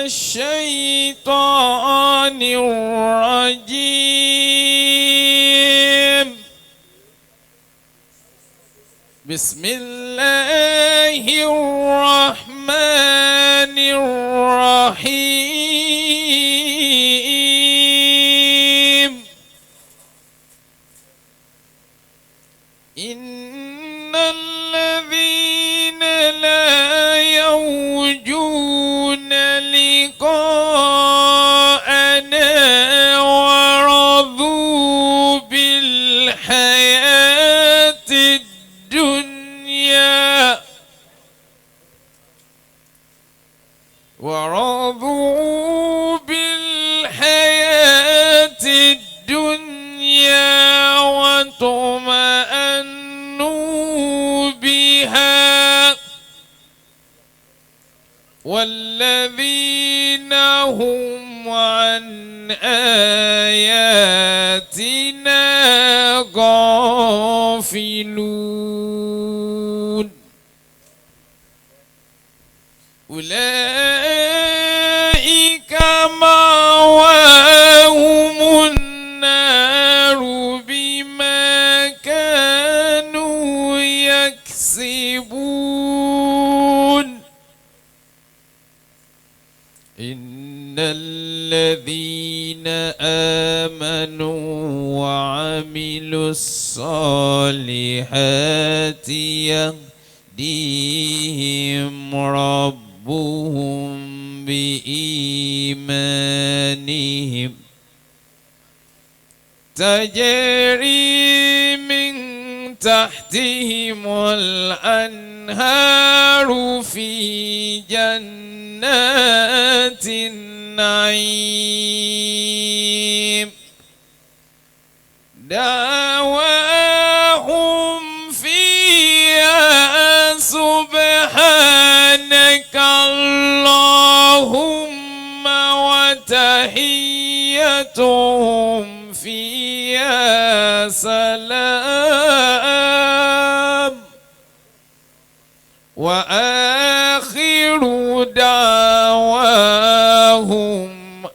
الشيطان الرجيم. بسم الله الرحمن الرحيم. إن الذين لا يرجون لقاءنا ورضوا بالحياة الدنيا واطمأنوا بها والذين هم عن آياتنا غافلون. أولئك مأواهم النار بما كانوا يكسبون. إن الذين آمنوا وعملوا الصالحات يهديهم ربهم بإيمانهم تجري من تحتهم الأنهار في جنات النعيم. دعواهم فيها سبحانك اللهم وتحيتهم فيها سلام وآخر دعواهم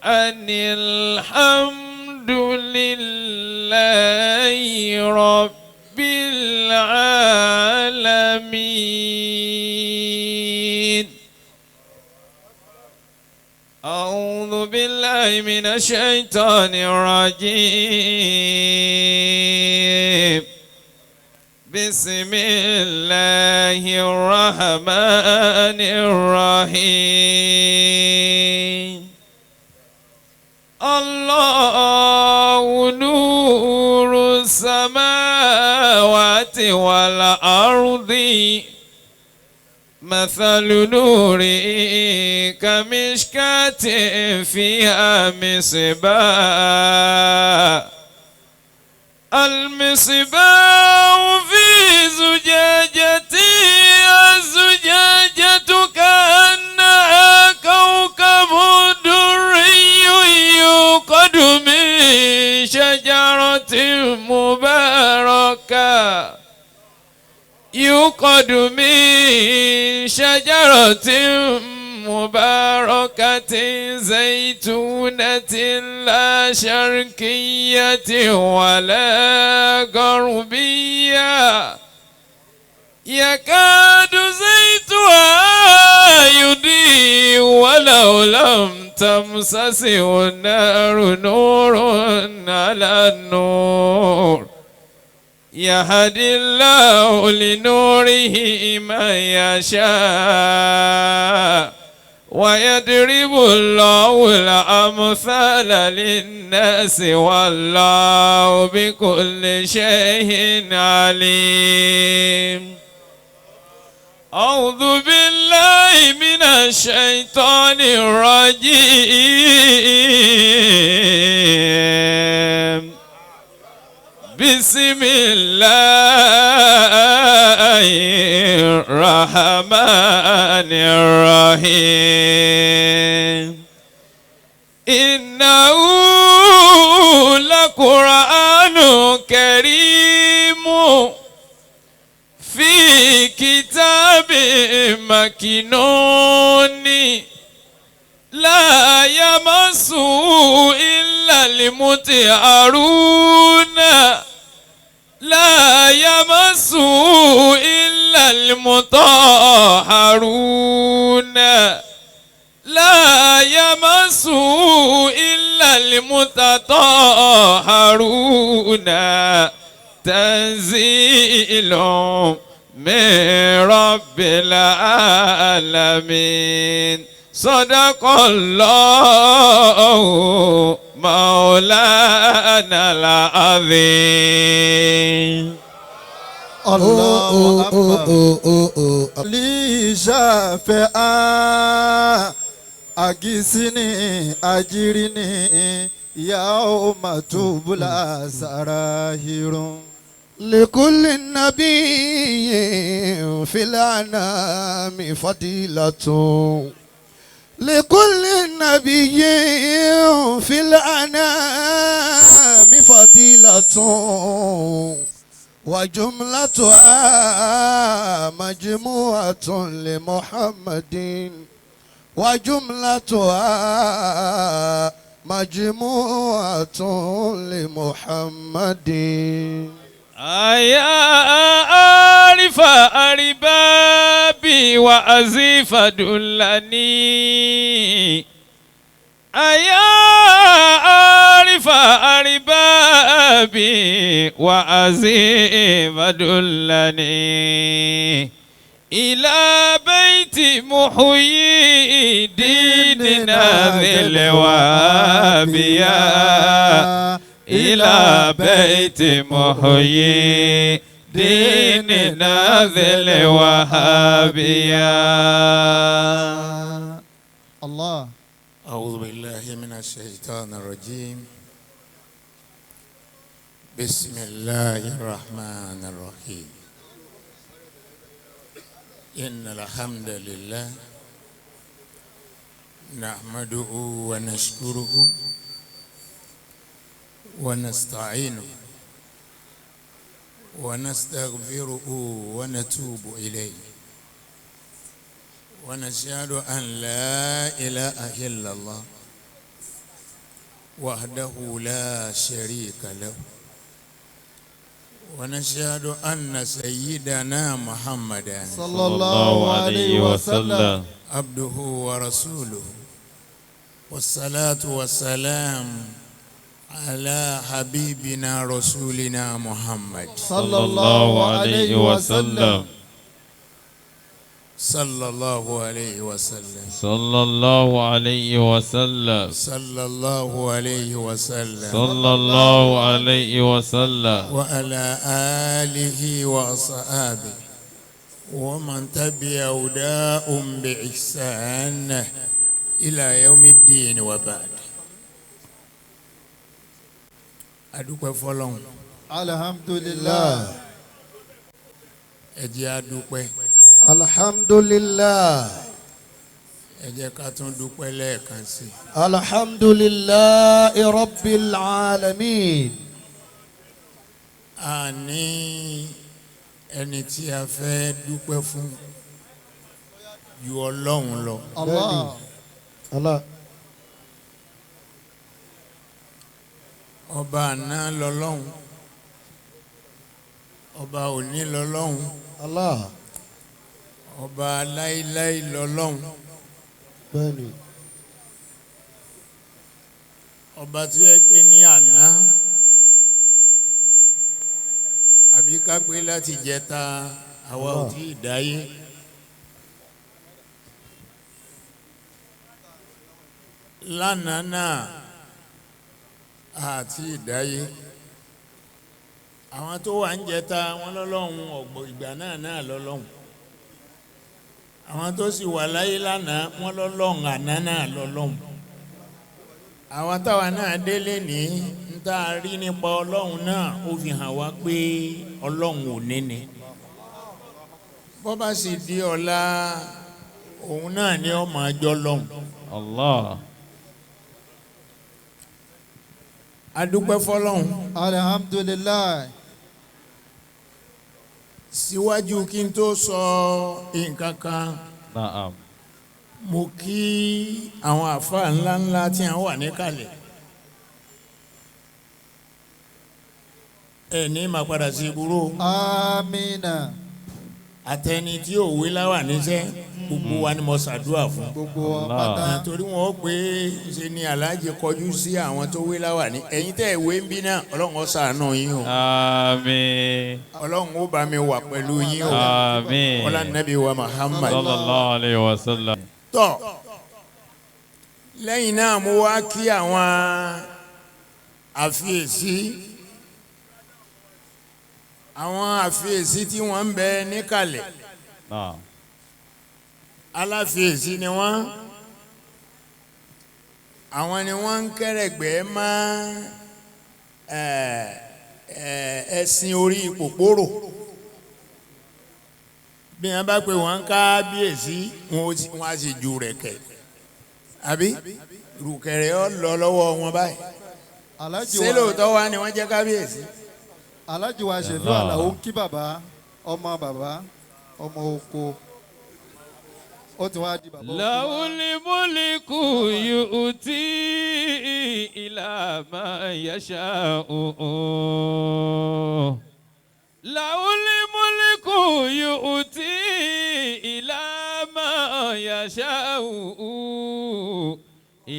أن الحمد لله رب العالمين. أعوذ بالله من الشيطان الرجيم. بسم الله الرحمن الرحيم. الله نور السماوات والأرض مثل نوره كمشكاة فيها مصباح. المصباح في زجاجة الزجاجة كأنها كوكب دري يوقد من شجرة مباركة زيتونة لا شرقية ولا غربية يكاد زيتها يضيء ولو لم تمسسه النار نور على النور يهدي الله لنوره من يشاء ويضرب الله الأمثال للناس والله بكل شيء عليم. أعوذ بالله من الشيطان الرجيم. بسم الله الرحمن الرحيم. إنه لقرآن كريم في كتاب مكنون لا يمسه إلا المطهرون لا يمسه إلا المطهرون لا يمسه إلا المتطهرون تنزيل من رب العالمين صدق الله مولانا العظيم. الله أكبر. لي شافعا أجسني أجرني يوم تبلى سراهر. لكل نبي في الأنام فضيلة لكل نبي في الأنام فضيلة وجملتها مجموعة لمحمد وجملتها مجموعة لمحمد. يا عارف أربابي وأزيف دلني يا عارف أربابي وأزيف دلني إلى بيت محيي ذي الوهابية إلى بيت محيي ديننا ذي الوهابية. الله. أعوذ بالله من الشيطان الرجيم. بسم الله الرحمن الرحيم. إن الحمد لله نحمده ونشكره ونستعينه ونستغفره ونتوب إليه ونشهد أن لا إله إلا الله وحده لا شريك له ونشهد أن سيدنا محمدا صلى الله عليه وسلم عبده ورسوله والصلاة والسلام على حبيبنا رسولنا محمد صلى الله عليه وسلم. صلى الله عليه وسلم. صلى الله عليه وسلم. صلى الله عليه وسلم. صلى الله عليه وسلم. وعلى آله وأصحابه ومن تبع هداهم بإحسان إلى يوم الدين وبعد. adúpẹ́ fọ́lọ́run. alhamdulillah. ẹ jẹ́ a dúpẹ́. alhamdulillah. ẹ jẹ́ ká tún dúpẹ́ lẹ́ẹ̀kan sí. alhamdulillahi rabbil alamin. a ní ẹni tí a fẹ́ dúpẹ́ fún ju Ọlọ́run lọ. Allah. Allah. ọba àná lọ́lọ́hun, ọba òní lọ́lọ́hun, Allah. ọba láíláí lọ́lọ́hun, bẹ́ẹ̀ni. ọba tí ó pé ní àná àbí ká pé láti jẹta àwa ò tí ì dáyé. lánàá náà àti ìdáyé àwọn tó wà ń jẹta wọn lọ́lọ́hun ọ̀gbọ̀ ìgbà náà lọ́lọ́hun, àwọn tó sì wà láyé lánàá wọn lọ́lọ́hun àná náà lọ́lọ́hun, àwọn táwa náà délé ní ń tá a rí nípa ọlọ́hun náà ó fi hàn wá pé ọlọ́hun ò níní. bó bá sì di ọ̀la òun náà ni ó máa jọ lọ́hun. Allah. adúpẹ́ fọ́lọ́hun. alhamdulillah. síwájú kí n tó sọ nǹkan kan Naam. mo kí àwọn àfáà ńláńlá tí wọ́n wà níkàlẹ̀ ẹni máa padà sí ibúrò Amina. àtẹni tí ò wé láwà níṣẹ́ gbogbo wa ni mo ṣàdúrà fún Gbogbo wa pátá. torí wọn ó pé ṣe ni aláàjì kọjú sí àwọn tó wé láwà ní ẹ̀yin tẹ́ ẹ̀ wé ń bí náà ọlọ́run ó ṣàánú yín o Àmín. ọlọ́run ó bá mi wà pẹ̀lú yín o Àmín. ọlá nàbí wa Muhammad Sallallahu alayhi wa sallam. tọ́ lẹ́yìn náà mo wá kí àwọn àfiyèsí tí wọ́n ń bẹ níkàlẹ̀ Náà. aláfiyèsí ni wọ́n àwọn ni wọ́n ń kẹ́rẹ̀gbẹ́ mọ́ ẹ̀sìn orí pòpòrò bí wọ́n bá pè wọ́n kábíyèsí wọ́n á sì ju rẹ̀ kẹ̀ àbí rùkẹ̀rẹ̀ ọ lọ lọ́wọ́ wọn báyìí ṣé lóòótọ́ wa ni wọ́n jẹ́ kábíyèsí. Alhaji wa Ṣẹ̀fí Àlàó ń kí bàbá ọmọ oko ó ti wá di bàbá. Lahul mulku yu'ti ila ma yasha'u. Lahul mulku yu'ti ila ma yasha'u.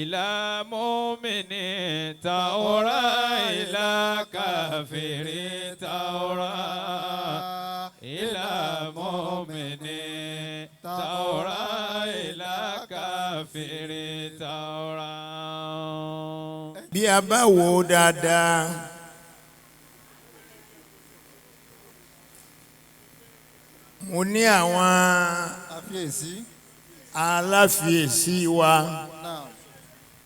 Ila mu'minin ta'ura ila kafirin ta'ura. Ila mu'minin ta'ura ila kafirin ta'ura. bí a bá wò ó dáadáa mo ní àwọn aláfiyèsí wa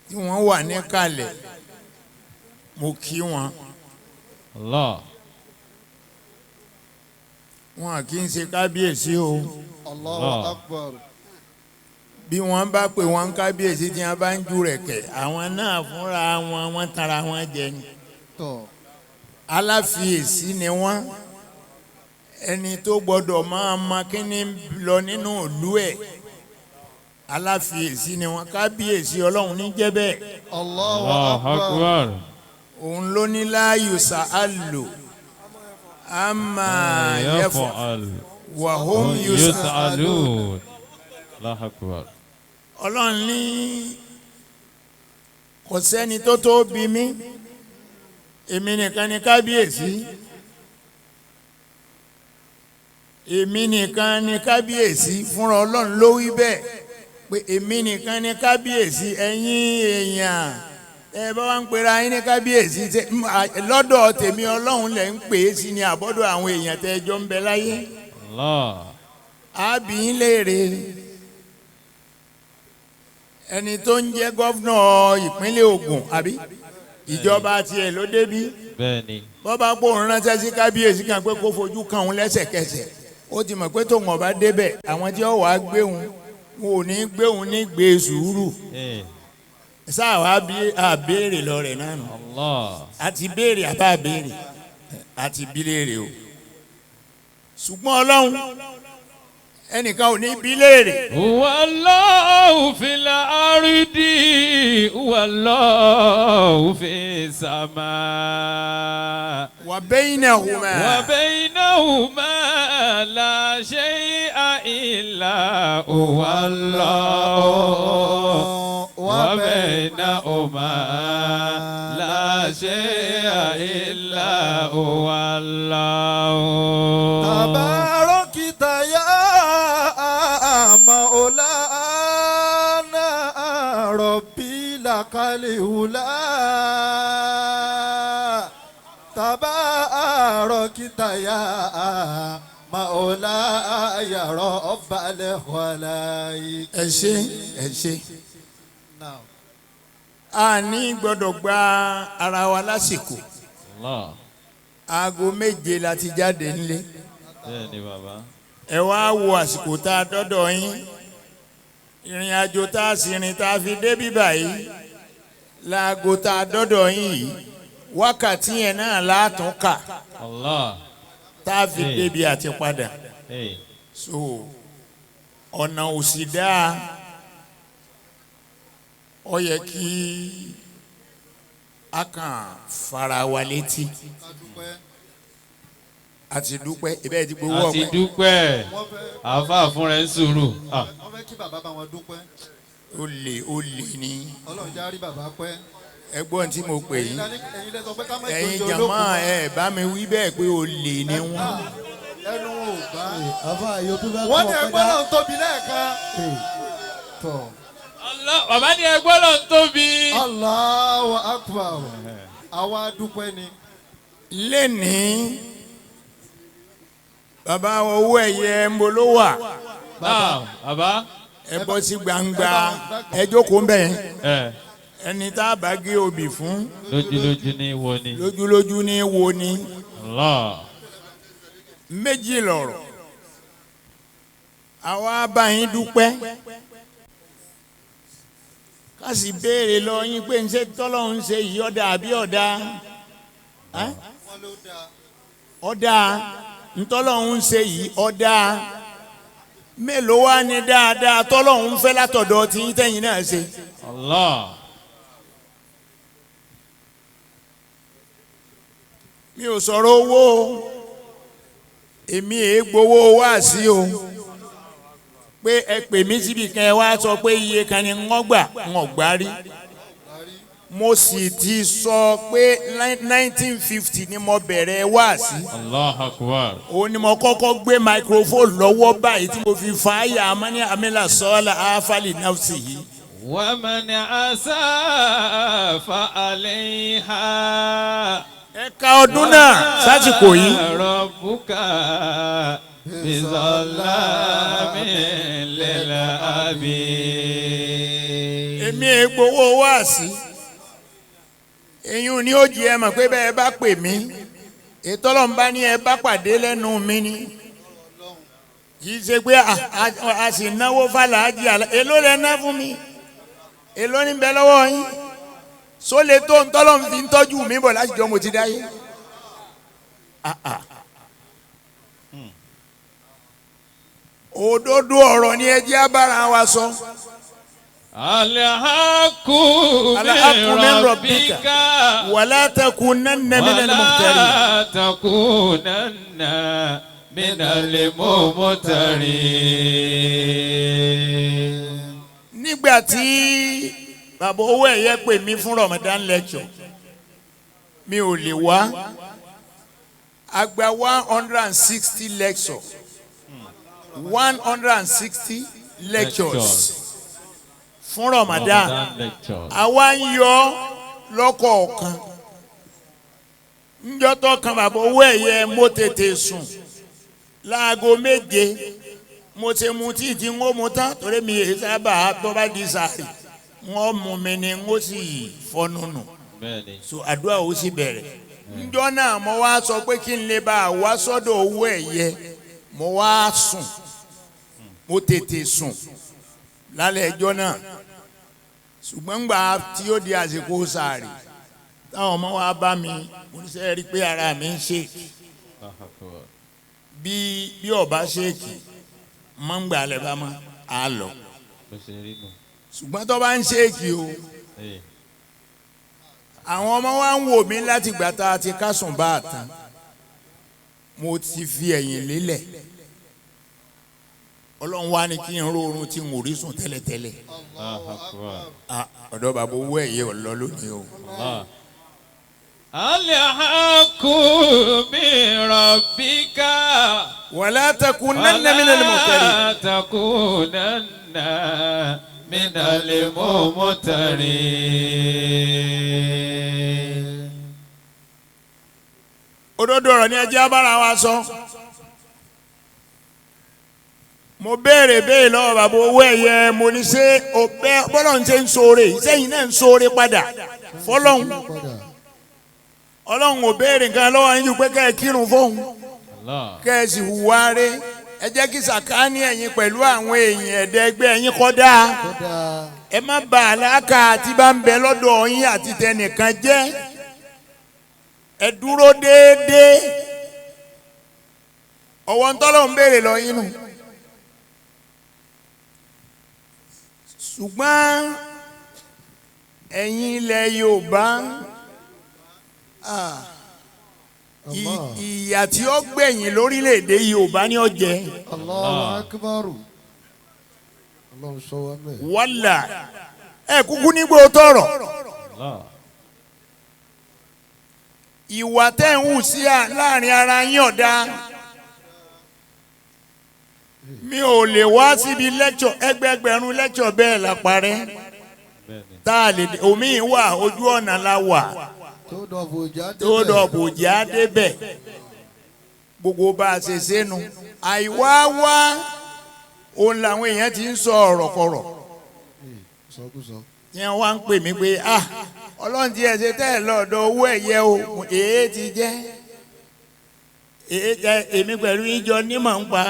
tí wọ́n wà níkàlẹ̀ mo kí wọn. Allah. wọn kì í ṣe kábíyèsí o. Allahu Akbar. bí wọ́n bá pè wọ́n kábíyèsí tí wọ́n bá ń ju rẹ̀ kẹ̀ àwọn náà fúnra wọ́n tara wọn jẹ ni. aláfiyèsí ni wọ́n ẹni tó gbọ́dọ̀ máa ma kíní lọ nínú ìlú ẹ̀ aláfiyèsí ni wọ́n kábíyèsí ọlọ́run ní jẹ́ bẹ́ẹ̀. Allahu Akbar. òun ló ní la yus'alu amma yaf'al wa hum yus'alun. Allahu Akbar. ọlọ́run ní kò sẹ́ni tó tó bí mi èmi nìkan ni kábíyèsí èmi nìkan ni kábíyèsí fúnra ọlọ́run ló wí bẹ́ẹ̀ pé èmi nìkan ni kábíyèsí ẹ̀yin èèyàn ẹ bá wá ń pera yín ní kábíyèsí lọ́dọ̀ tèmi ọlọ́run lẹ̀ ń pè é sí ni àbọ́dọ̀ àwọn èèyàn tẹ́ ẹjọ́ ń bẹ láyé. àbí yín léèrè ẹni tó ń jẹ́ gọ́fúnà ìpínlẹ̀ Ògùn àbí ìjọba tiẹ̀ ló débí. bẹ́ẹ̀ni. bọ́bá pò ń ránṣẹ́ sí kábíyèsí kan pé kó fojú kan òun lẹ́sẹ̀kẹsẹ̀ ó ti mọ̀ pé tóun ọba débẹ̀ àwọn tí ó wàá gbé òun wọn ò ní gbé òun ní gbé sùúrù. sáà wá àbéèrè lọ rẹ̀ náà nù. àti béèrè àbá béèrè àti bí léèrè o. ṣùgbọ́n Ọlọ́run ẹnìkan ò ní bí léèrè. Wallahu fil ardi wallahu fis sama. Wa baynahuma. Wa baynahuma la shay'a illa huwa Allah. Wa baynahuma la shay'a illa huwa Allah. Tabarakta ya Maulana Rabbi lakal hula. Tabarakta ya Maulaya Rabbal khalaik. ẹ ṣé a ní gbọ́dọ̀ gba ara wa lásìkò. aago 7 la ti jáde nílé. bẹ́ẹ̀ni bàbá. ẹ wá wo àsìkò tá a dọ́dọ̀ yín ìrìn àjò tá a sì rìn tá a fi dé bíbà yìí láago tá a dọ́dọ̀ yín yìí wákàtí yẹn náà látún kà tá a fi débi àti padà. so ọ̀nà òsì dáa ó yẹ kí a kàn fara wa létí àti dúpẹ́ ibẹ̀ ti gbowó ọpẹ́. àti dúpẹ́ àáfà fún rẹ̀ ń sùúrù. wọ́n fẹ́ kí bàbá bá wọn dúpẹ́. ó lè ní. Ọlọ́run já rí bàbá pẹ́. ẹgbọ́n tí mo pè yín ẹ̀yin lẹ sọ pé ká má ẹ̀yin ìjọ jàmá ẹ̀ bá mi wí bẹ́ẹ̀ pé ó lè ní wọ́n. ẹnu wọn ò bá. àfa yóò tún fẹ́ wọ́n ní ẹgbọ́n náà tóbi lẹ́ẹ̀kan. bàbá ní ẹgbọ́n lọ tóbi. Allahu Akbar. àwa dúpẹ́ ni. lẹ́nìí bàbá Owó Ẹ̀yẹ ń bolo wà. bàbá. ẹ bọ́ sí gbangba ẹ jókòó ń bẹ̀ yẹn. ẹni tá a bá gé obì fún. lójúlójú ní wo ni. lójúlójú ní wo ni. Allah. méjì lọ̀rọ̀ àwa bá yín dúpẹ́ ká sì béèrè lọ yín pé ń ṣe tọ́lọ́hún ṣe yìí ọ̀dà àbí ọ̀dà ọ̀dà ntọ́lọ́hún ṣe yìí ọ̀dà mélòó wá ní dáadáa tọ́lọ́hún fẹ́ látọ̀dọ̀ tí yín tẹ̀yìn náà ṣe. Allah. mi ò sọ̀rọ̀ owó èmi èé gbowó wá sí o pé ẹ pè mí síbi kan ẹ wá sọ pé iye kan ni wọ́n gbà rí mo sì ti sọ pé 1950 ni mo bẹ̀rẹ̀ wá sí. Allahu Akbar. òun ni mo kọ́kọ́ gbé microphone lọ́wọ́ báyìí tí mo fi fa àyà amani amila sọ́ọ́lá afali nafsi yìí. wa man asafa alayha. ẹ̀ka ọdún náà sásìkò yìí. Rabbuka bizallami lil abid. èmi è gbowó wá sí eyín ni ó jí ẹ mọ̀ pé bẹ́ẹ̀ bá pè mí ètò ọlọ́mùbá ní ẹ bá pàdé lẹ́nu mi ni kì í ṣe pé a sì náwó fàlàájì èló lẹ ná fún mi èló ní bẹ lọ́wọ́ yín só lè tó ń tọ́lọ́ fi ń tọ́jú mi bọ̀ láti jọ mo ti dáyé. òdodo ọ̀rọ̀ ni ẹ jẹ́ abára wa sọ. Alhaqqu min rabbika wala takunanna minal mumtarin. wala takunanna minal mumtarin. nígbà tí bàbá Owó Ẹ̀yẹ pè mí fún Ramadan lecture mi ò lè wá a gba 160 lecture 160 lectures fún Ramadan àwa ń yọ lọ́kọ̀ọ̀kan ńjọ́ tó kan bàbá Owó Ẹ̀yẹ mo tètè sùn láago 7 mo ti mu tí ń wó mu tán torí mi èyí sábà tó bá di sàárì wọ́n mú mi ni wọ́n sì fọnù nù so àdúrà ó sì bẹ̀rẹ̀ ńjọ́ náà mo wá sọ pé kí n lè bá a wá sọ́dọ̀ Owó Ẹ̀yẹ mo wá sùn mo tètè sùn lálẹ́ ẹjọ́ náà ṣùgbọ́n gbà tí ó di àsìkò sàárì táwọn ọmọ wa bá mi mo ní sẹ́ rí pé ara mi ń ṣèkì bí ọba ṣèkì mọ́ ń gbà lẹ́ bá mọ́ á lọ ṣùgbọ́n tó bá ń ṣèkì o àwọn ọmọ wa ń wò mí láti gbà tá a ti kásùn bá a tán mo ti fi ẹ̀yìn lélẹ̀ Ọlọ́run wá ní kí n rọrùn tí n ò rí sùn tẹ́lẹ̀tẹ́lẹ̀ ọ̀dọ̀ bàbá Owó Ẹ̀yẹ ọ̀lọ́ lónìí o. Alhaqqu min rabbika wala takunanna minal mumtarin. wala takunanna minal mumtarin. òdodo ọ̀rọ̀ ni ẹ jẹ́ abára wa sọ. mo béèrè lọ́wọ́ bàbá Owó Ẹ̀yẹ mo ní ṣe bọ́lọ̀ ń ṣe ń ṣoore sẹ́yìn náà ń ṣoore padà fọlọ́hún Ọlọ́run ò béèrè nǹkan lọ́wọ́ yín ju pé kẹ́ ẹ kírun fóun kẹ́ ẹ sì hùwà rẹ̀ ẹ jẹ́ kí sàkáání ẹ̀yin pẹ̀lú àwọn èèyàn ẹ̀ẹ́dẹ́gbẹ́ ẹ̀yin kódà ẹ má bà àlákà tí bá ń bẹ lọ́dọ̀ yín àti tẹnìkan jẹ́ ẹ dúró déédéé ọwọ́ ń tọ́lọ́ ń béèrè lọ yín nù. ṣùgbọ́n ẹ̀yin ilẹ̀ Yorùbá ìyà tí ó gbẹ̀yìn lórílẹ̀‐èdè Yorùbá ni ó jẹ. Allahu akbar. Ọlọ́run sọ wá mẹ́. wàlà ẹ kúkú nígbò tọrọ. ìwà tẹ́ ń hù sí láàrin ara yín ọ̀dà. mi ò lè wá síbi lẹ́kṣọ̀ ẹgbẹẹgbẹ̀rún lẹ́kṣọ̀ bẹ́ẹ̀ la parẹ́. tá a lè omi wà ojú ọ̀nà la wà. tó dọ̀bù já débẹ̀. gbogbo bá a ṣe sẹ́nu. àìwá wá òun làwọn èèyàn ti ń sọ ọ̀rọ̀ kọ̀rọ̀. yẹn wá ń pè mí pé ọlọ́run ti ẹ̀ ṣe tẹ́ ẹ̀ lọ́dọ̀ owó ẹ̀yẹ o èé ti jẹ́ èmi pẹ̀lú ìjọ nímọ̀ ń pa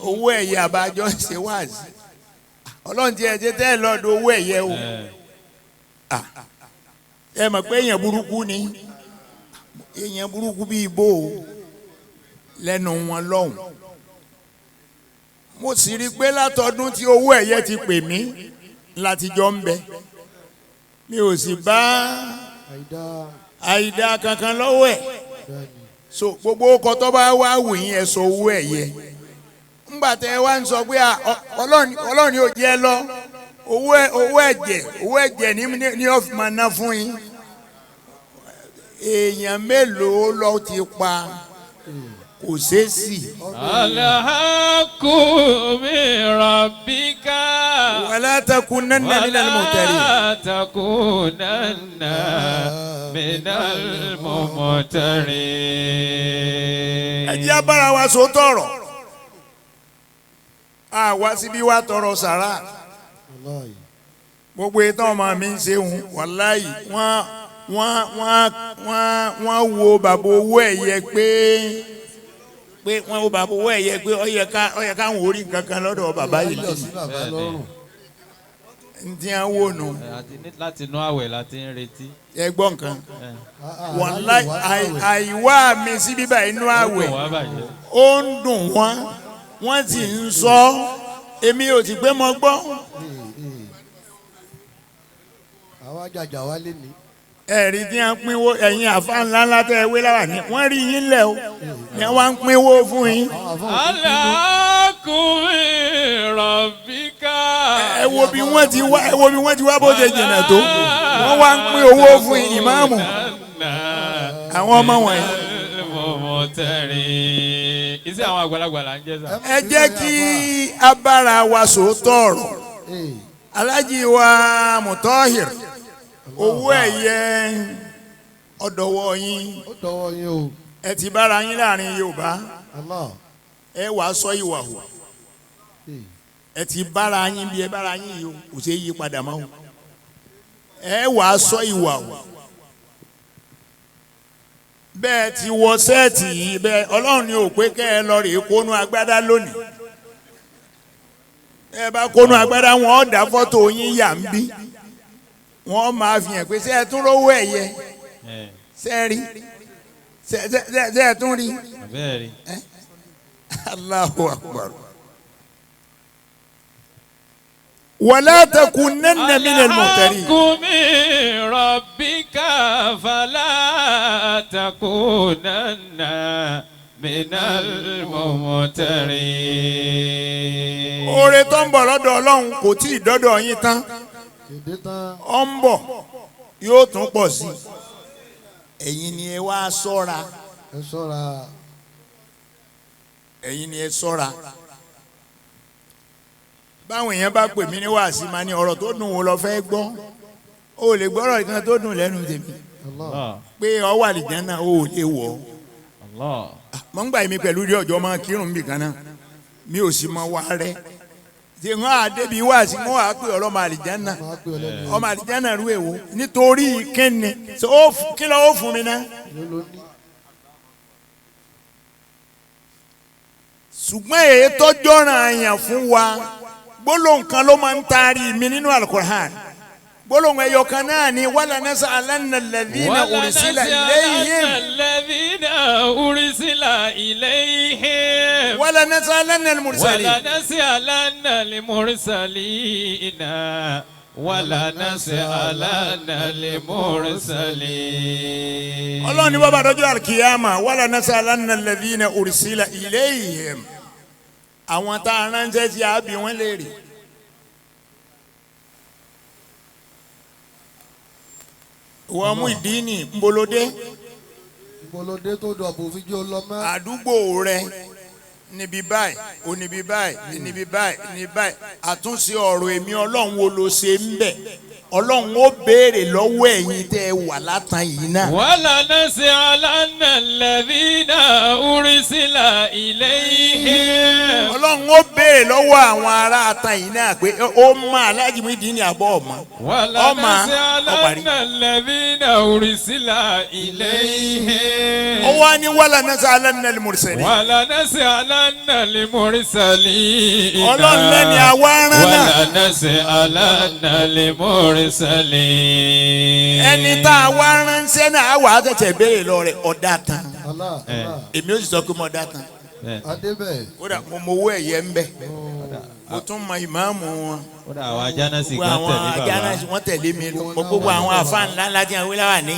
owó ẹ̀yẹ àbájọ ṣe wáàsí ọlọ́run ti ẹ̀ ṣe tẹ́ ẹ̀ lọ́dọ̀ owó ẹ̀yẹ o ẹ mọ̀ pé èèyàn burúkú ni èèyàn burúkú bíi ibo lẹ́nu wọn lọ́hùn mo sì rí i pé látọdún tí owó ẹ̀yẹ ti pè mí látijọ́ ń bẹ mi ò sì bá àìdá kankan lọ́wọ́ ẹ̀ so gbogbo ọkọ̀ tó bá wá wù yín ẹ̀ sọ owó ẹ̀yẹ ńgbà tẹ́ ẹ wá ń sọ pé ọlọ́run yóò jẹ́ lọ owó ẹ̀jẹ̀ ní ọ̀fìn máa ná fún yín èèyàn mélòó ló ti pa kò sẹ́sì. alhaqqu min rabbika. wala takunanna minal mumtarin. wala takunanna minal mumtarin. ẹ jẹ́ abára wa sọ tọrọ àwa síbí wa tọrọ sàrà gbogbo ìtàn ọmọ mi ń ṣeun wàláyì wọ́n wo bàbá owó ẹ̀yẹ pé wọ́n wo bàbá owó ẹ̀yẹ pé ó yẹ káwọn orí nǹkan lọ́dọ̀ bàbá yìí lẹ́yìn ntí à ń wò nù. láti inú àwẹ̀ láti ń retí. ẹ gbọ́ nǹkan wàláyì àìwá mi sí bíbá inú àwẹ̀ ó ń dùn wọ́n sì ń sọ èmi ò sì pé mo gbọ́. àwa jàjà wá lé ní. ẹ̀rí tí wọ́n pínwó ẹ̀yin àfa ńlá ńlá tẹ́ ẹ wé láwà ní wọ́n rí yín lẹ̀ o ni wọ́n ń pínwó fún yín. alhaqqu min rabbika. ẹ wo bí wọ́n ti wá bó ṣe jìnnà tó wọ́n wá ń pín owó fún ìmáàmù àwọn ọmọ wọ̀nyí. iṣẹ́ àwọn àgbàlagbà là ń jẹ́ sá. ẹ jẹ́ kí abára wa sòótọ́ ọ̀rọ̀ Alhaji wa Mutahir owó ẹ̀yẹ ọ̀dọ̀wọ̀ yín ẹ ti bára yín láàrin Yorùbá ẹ wà sọ ìwà hù ẹ ti bára yín bí ẹ bára yín yìí kò ṣe yí padà mọ́ ẹ wà sọ ìwà hù bẹ́ẹ̀ ti wọ sẹ́ẹ̀tì yìí bẹ́ẹ̀ Ọlọ́run ni ò pé kẹ́ ẹ lọ rèé kónú agbádá lónìí ẹ bá kónú agbádá wọn ọ̀ dá fọ́tò yín yà ń bí wọ́n máa fi hàn pé ṣé ẹ tún rówó ẹ̀yẹ ṣé ẹ rí ṣé ẹ tún rí Allahu Akbar wala takunanna minal mumtarin. alhaqqu min rabbika fala takunanna minal mumtarin. oore tó ń bọ̀ lọ́dọ̀ Ọlọ́run kò tí ì dọ́dọ̀ yín tán ọ ń bọ̀ yóò tún pọ̀ sí ẹ̀yin ni ẹ wá ṣọ́ra ẹ̀yin ni ẹ ṣọ́ra báwọn èèyàn bá pè mí ní wàásí máa ní ọ̀rọ̀ tó dùn wọ́n lọ fẹ́ gbọ́ o lè gbọ́rọ̀ kan tó dùn lẹ́nu tèmi pé ọ wà lìjánà o ò lè wọ̀ mọ̀ ń gbà mí pẹ̀lú rí ọjọ́ máa kírun bì kan náà mi ò sì mọ wá rẹ́ ṣe ń hàn débi wá sí wọn wàá pè ọ̀rọ̀ màlìjánà ọmọ àlìjánà rú èwo nítorí kíni kí ló ó fún mi ná. ṣùgbọ́n èyí tó jọ́ràn àyàn fún wa gbólóhùn kan ló máa ń taari mi nínú alukur'an gbólóhùn ẹyọ kan náà ni wala nas'alanna alladhina ursila ilayhim. wala nas'alanna al-mursalin. wala nas'alanna al-mursalina ولنسألن المرسلين. ọlọ́run ní bàbá dọ́jọ́ àlùkìyàmà ولنسألن الذين أرسل إليهم àwọn tá a ránṣẹ́ sí àbí wọn léèrè. wọ́n mú ìdí ní nbolódé. Ìbọ̀lódé tó dọ̀bù fi jó lọ mọ́. àdúgbò rẹ níbi báyìí oníbi báyìí níbi báyìí níbi báyìí àtúnṣe ọ̀rọ̀ èmi ọlọ́run wo ló ṣe ń bẹ̀ ọlọ́run ó béèrè lọ́wọ́ ẹ̀yin tẹ́ ẹ wà látàn yìí náà. ولنسألن الذين أرسل إليهم. ọlọ́run ó béèrè lọ́wọ́ àwọn ará àtàn yìí náà pé ó mọ Alhaji Muhyideen ní àbọ̀ ọ̀mọ́. ولنسألن الذين أرسل إليهم. ó wá ní ولنسألن المرسلين. ولنسألن المرسلين. ọlọ́run lẹ́ni àwa rán náà. ولنسألن المرسلين. ẹni tá a wá ránṣẹ́ náà á wà á tẹ̀tẹ̀ béèrè lọ rẹ̀ ọ̀dà tán. Allah Allah. èmi ó sì sọ pé mo ọ̀dà tán. Adébẹ̀. kódà mo mọ owó ẹ̀yẹ ń bẹ̀. mo tún mọ ìmáàmù wọn. Kódà àwọn ajánásì gbogbo kan àwọn tẹ̀lé bàbá. ajánásì wọn tẹ̀lé mi lọ. gbogbo àwọn àfa ńlá ńlá tí wọn wí láwà ní.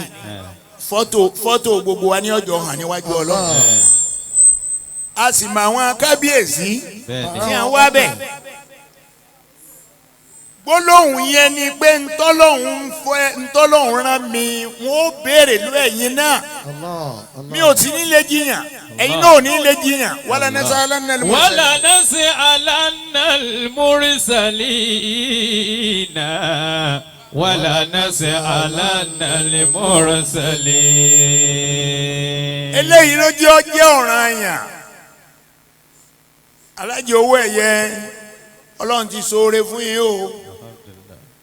fọ́tò gbogbo wa ní ọjọ́ hàn níwájú Ọlọ́run. a sì mọ àwọn kábíyèsí tí wọn wá bẹ̀. gbólóhùn yẹn ni pé ntọ́lọ́hún rán mi wọ́n ó béèrè ló ẹ̀yin náà mi ò tí ní lè jiyàn ẹ̀yin náà ò ní lè jiyàn ولنسألن المرسلين. ولنسألن المرسلين. ولنسألن المرسلين. eléyìí ló jẹ́ ọjẹ́ ọ̀ranyàn Alhaji Owo Ẹjẹ Ọlọ́run ti ṣoore fún yín o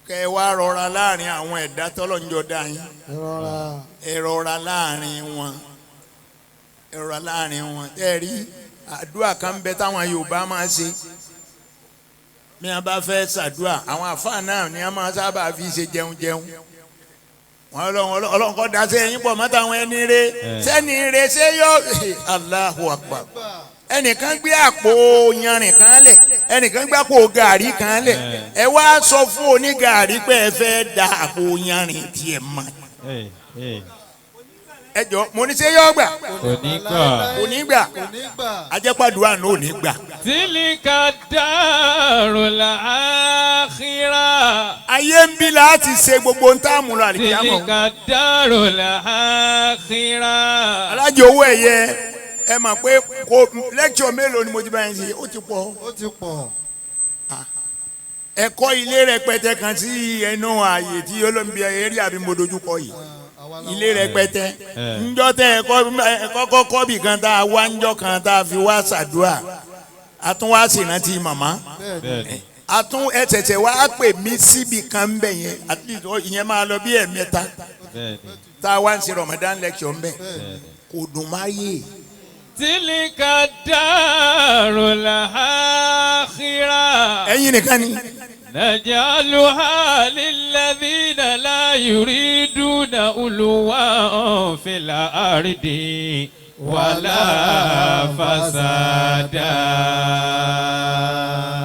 kẹ wá rọra láàrin àwọn ẹ̀dá tọ́lọ́njọ́ dá yín ẹ rọra láàrin wọn tẹ́ rí àdúrà kan bẹ táwọn Yorùbá máa ṣe bí wọn bá fẹ́ ṣàdúrà àwọn àfáà náà ni wọn máa sábà fi ṣe jẹun wọn Ọlọ́run kọ́ da sẹ́yìn pọ̀ mọ́tà àwọn ẹni rẹ sẹ́ni rẹ ṣé yọ Allahu Akbar ẹnìkan gbé àpò yanrìn kan lẹ̀ ẹnìkan gbé àpò gàrí kan lẹ̀ ẹ wá sọ fún onígàrí pé ẹ fẹ́ da àpò yanrìn tiẹ̀ mọ́ ẹ jọ mo ní ṣe yọ gbà kò ní gbà ajẹ́pàdùà náà ò ní gbà. Tilika darul akhirah. ayé ń bí láti ṣe gbogbo ń tá àmúlò àlìkíyàmọ̀. Tilika darul akhirah. Alhaji Owo Ẹjẹ ẹ mọ̀ pé kò lẹ́kṣọ̀ mélòó ni mo ti bá yẹn ṣe ó ti pọ̀. Ó ti pọ̀. ẹ̀kọ́ ilé rẹpẹtẹ kan sí ẹnu ààyè tí olóńgbé eré àbí mo dojú kọ yìí ilé rẹpẹtẹ ńjọ́ tẹ ẹ̀kọ́ kọ́bì kan tá a wá ńjọ́ kan tá a fi wá ṣàdúrà a tún wá ṣèrántí màmá a tún ẹ̀ṣẹ̀ṣẹ̀ wá pè mí síbi kan bẹ̀ yẹn ìyẹn máa lọ bí ẹ̀mẹ́ta tá a wá ń ṣe Ramadan lecture ń bẹ̀ kò dùn má yé. Tilika darul akhirah. ẹ̀yin nìkan ni. نجعلها للذين لا يريدون علوا في الأرض ولا فسادا.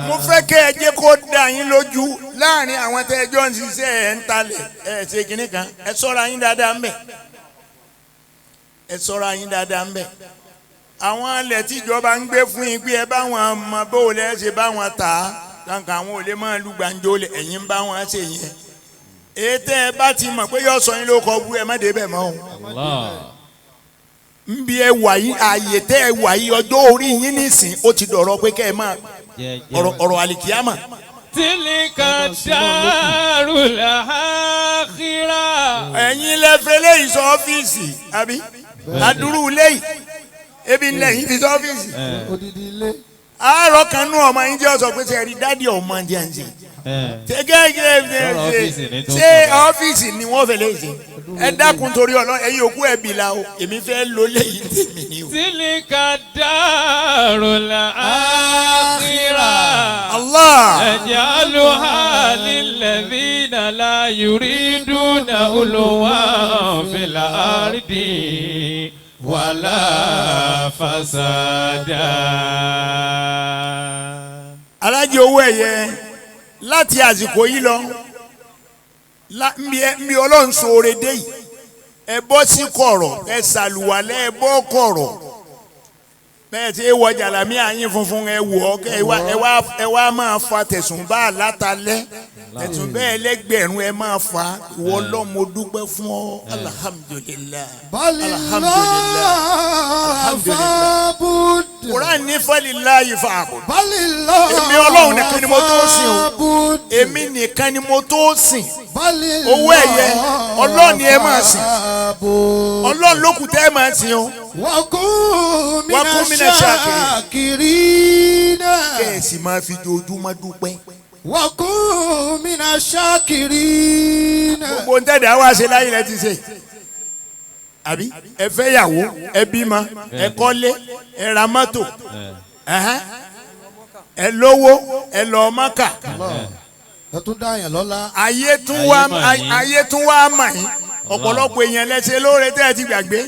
mo fẹ́ kẹ́ ẹ jẹ́ kó dá yín lójú láàrin àwọn tẹ́ ẹ jọ ń ṣiṣẹ́ ẹ̀ ń talẹ̀ ẹ̀ ṣe kínní kan ẹ ṣọ́ra yín dáadáa ń bẹ̀ ẹ ṣọ́ra yín dáadáa ń bẹ̀ àwọn alẹ̀ tíjọba ń gbé fún yín pé ẹ bá wọn mọ bó lẹ́ ṣe bá wọn tà á kankan àwọn olè máa lu gbàǹjo lẹ ẹ̀yin ń bá wọn ṣe yẹn ètè ẹ bá ti mọ̀ pé yóò sọ yín ló kọ bú ẹ má dé bẹ̀ mọ́ o ń bí ẹ wà yín ààyè tẹ́ ẹ wà yín ọjọ́ orí yín nísìn ó ti dọ̀rọ̀ pé kẹ́ ẹ máa ọ̀rọ̀ àlìkíyàmà. Tilika darul akhirah. ẹ̀yin lẹ́fẹ̀ẹ́ lẹ́yìn sọ ọ́fíìsì àbí adúrú lẹ́yìn ebi ńlẹ̀ yìí fi sọ ọ́fíìsì. Odidi ilé. àárọ̀ kan nú ọmọ yín jẹ́ ọ̀sọ̀ pé ṣe rí dádì ọmọ jẹ́ ń ṣe. ṣé ọ́fíìsì ni wọ́n fẹ́ lè ṣe ẹ dákun torí ọlọ́ ẹ̀yin òkú ẹ̀ bìlà o èmi fẹ́ lo lẹ́yìn tèmi ni o. Tilika darul akhirah. Allah. نجعلها للذين لا يريدون علوا في الأرض ولا فسادا. Alhaji Owo Ẹjẹ láti àsìkò yìí lọ mi Ọlọ́run sóore dé yìí ẹ bọ́ sí kọ̀rọ̀ ẹ ṣàlùwalẹ̀ ẹ bọ́ kọ̀rọ̀ bẹ́ẹ̀ tí ẹ wọ jàlámí àyín funfun ẹ wọ̀ ẹ wá máa fa tẹ̀sùn bá látalẹ́ tẹ̀sùn bẹ́ẹ̀ lẹ́gbẹ̀rún ẹ máa fa ìwọ Ọlọ́run mo dúpẹ́ fún ọ alhamdulilayi alhamdulilayi Quran ní falilayi fa'bud èmi Ọlọ́run nìkan ni mo tó sìn o èmi nìkan ni mo tó sìn owó ẹ̀yẹ Ọlọ́run ni ẹ máa sìn Ọlọ́run ló kù tẹ́ ẹ máa sìn o. Wakun mina shakirina. Kẹ̀sì máa fi ojoojúmọ́ dúpẹ́. Wakun mina shakirina. Gbogbo ń tẹ̀dá wá ṣe láyé rẹ ti ṣe. Àbí ẹ fẹ́ yàwó ẹ bímọ ẹ kọ́lé ẹ ra mọ́tò ẹ lówó ẹ lọ Mákà. Ẹ tún dá yẹn lọ́lá. Ayé tún wá mà yín ọ̀pọ̀lọpọ̀ èèyàn lẹ́sẹ̀ lóore tẹ́ ẹ ti gbàgbé.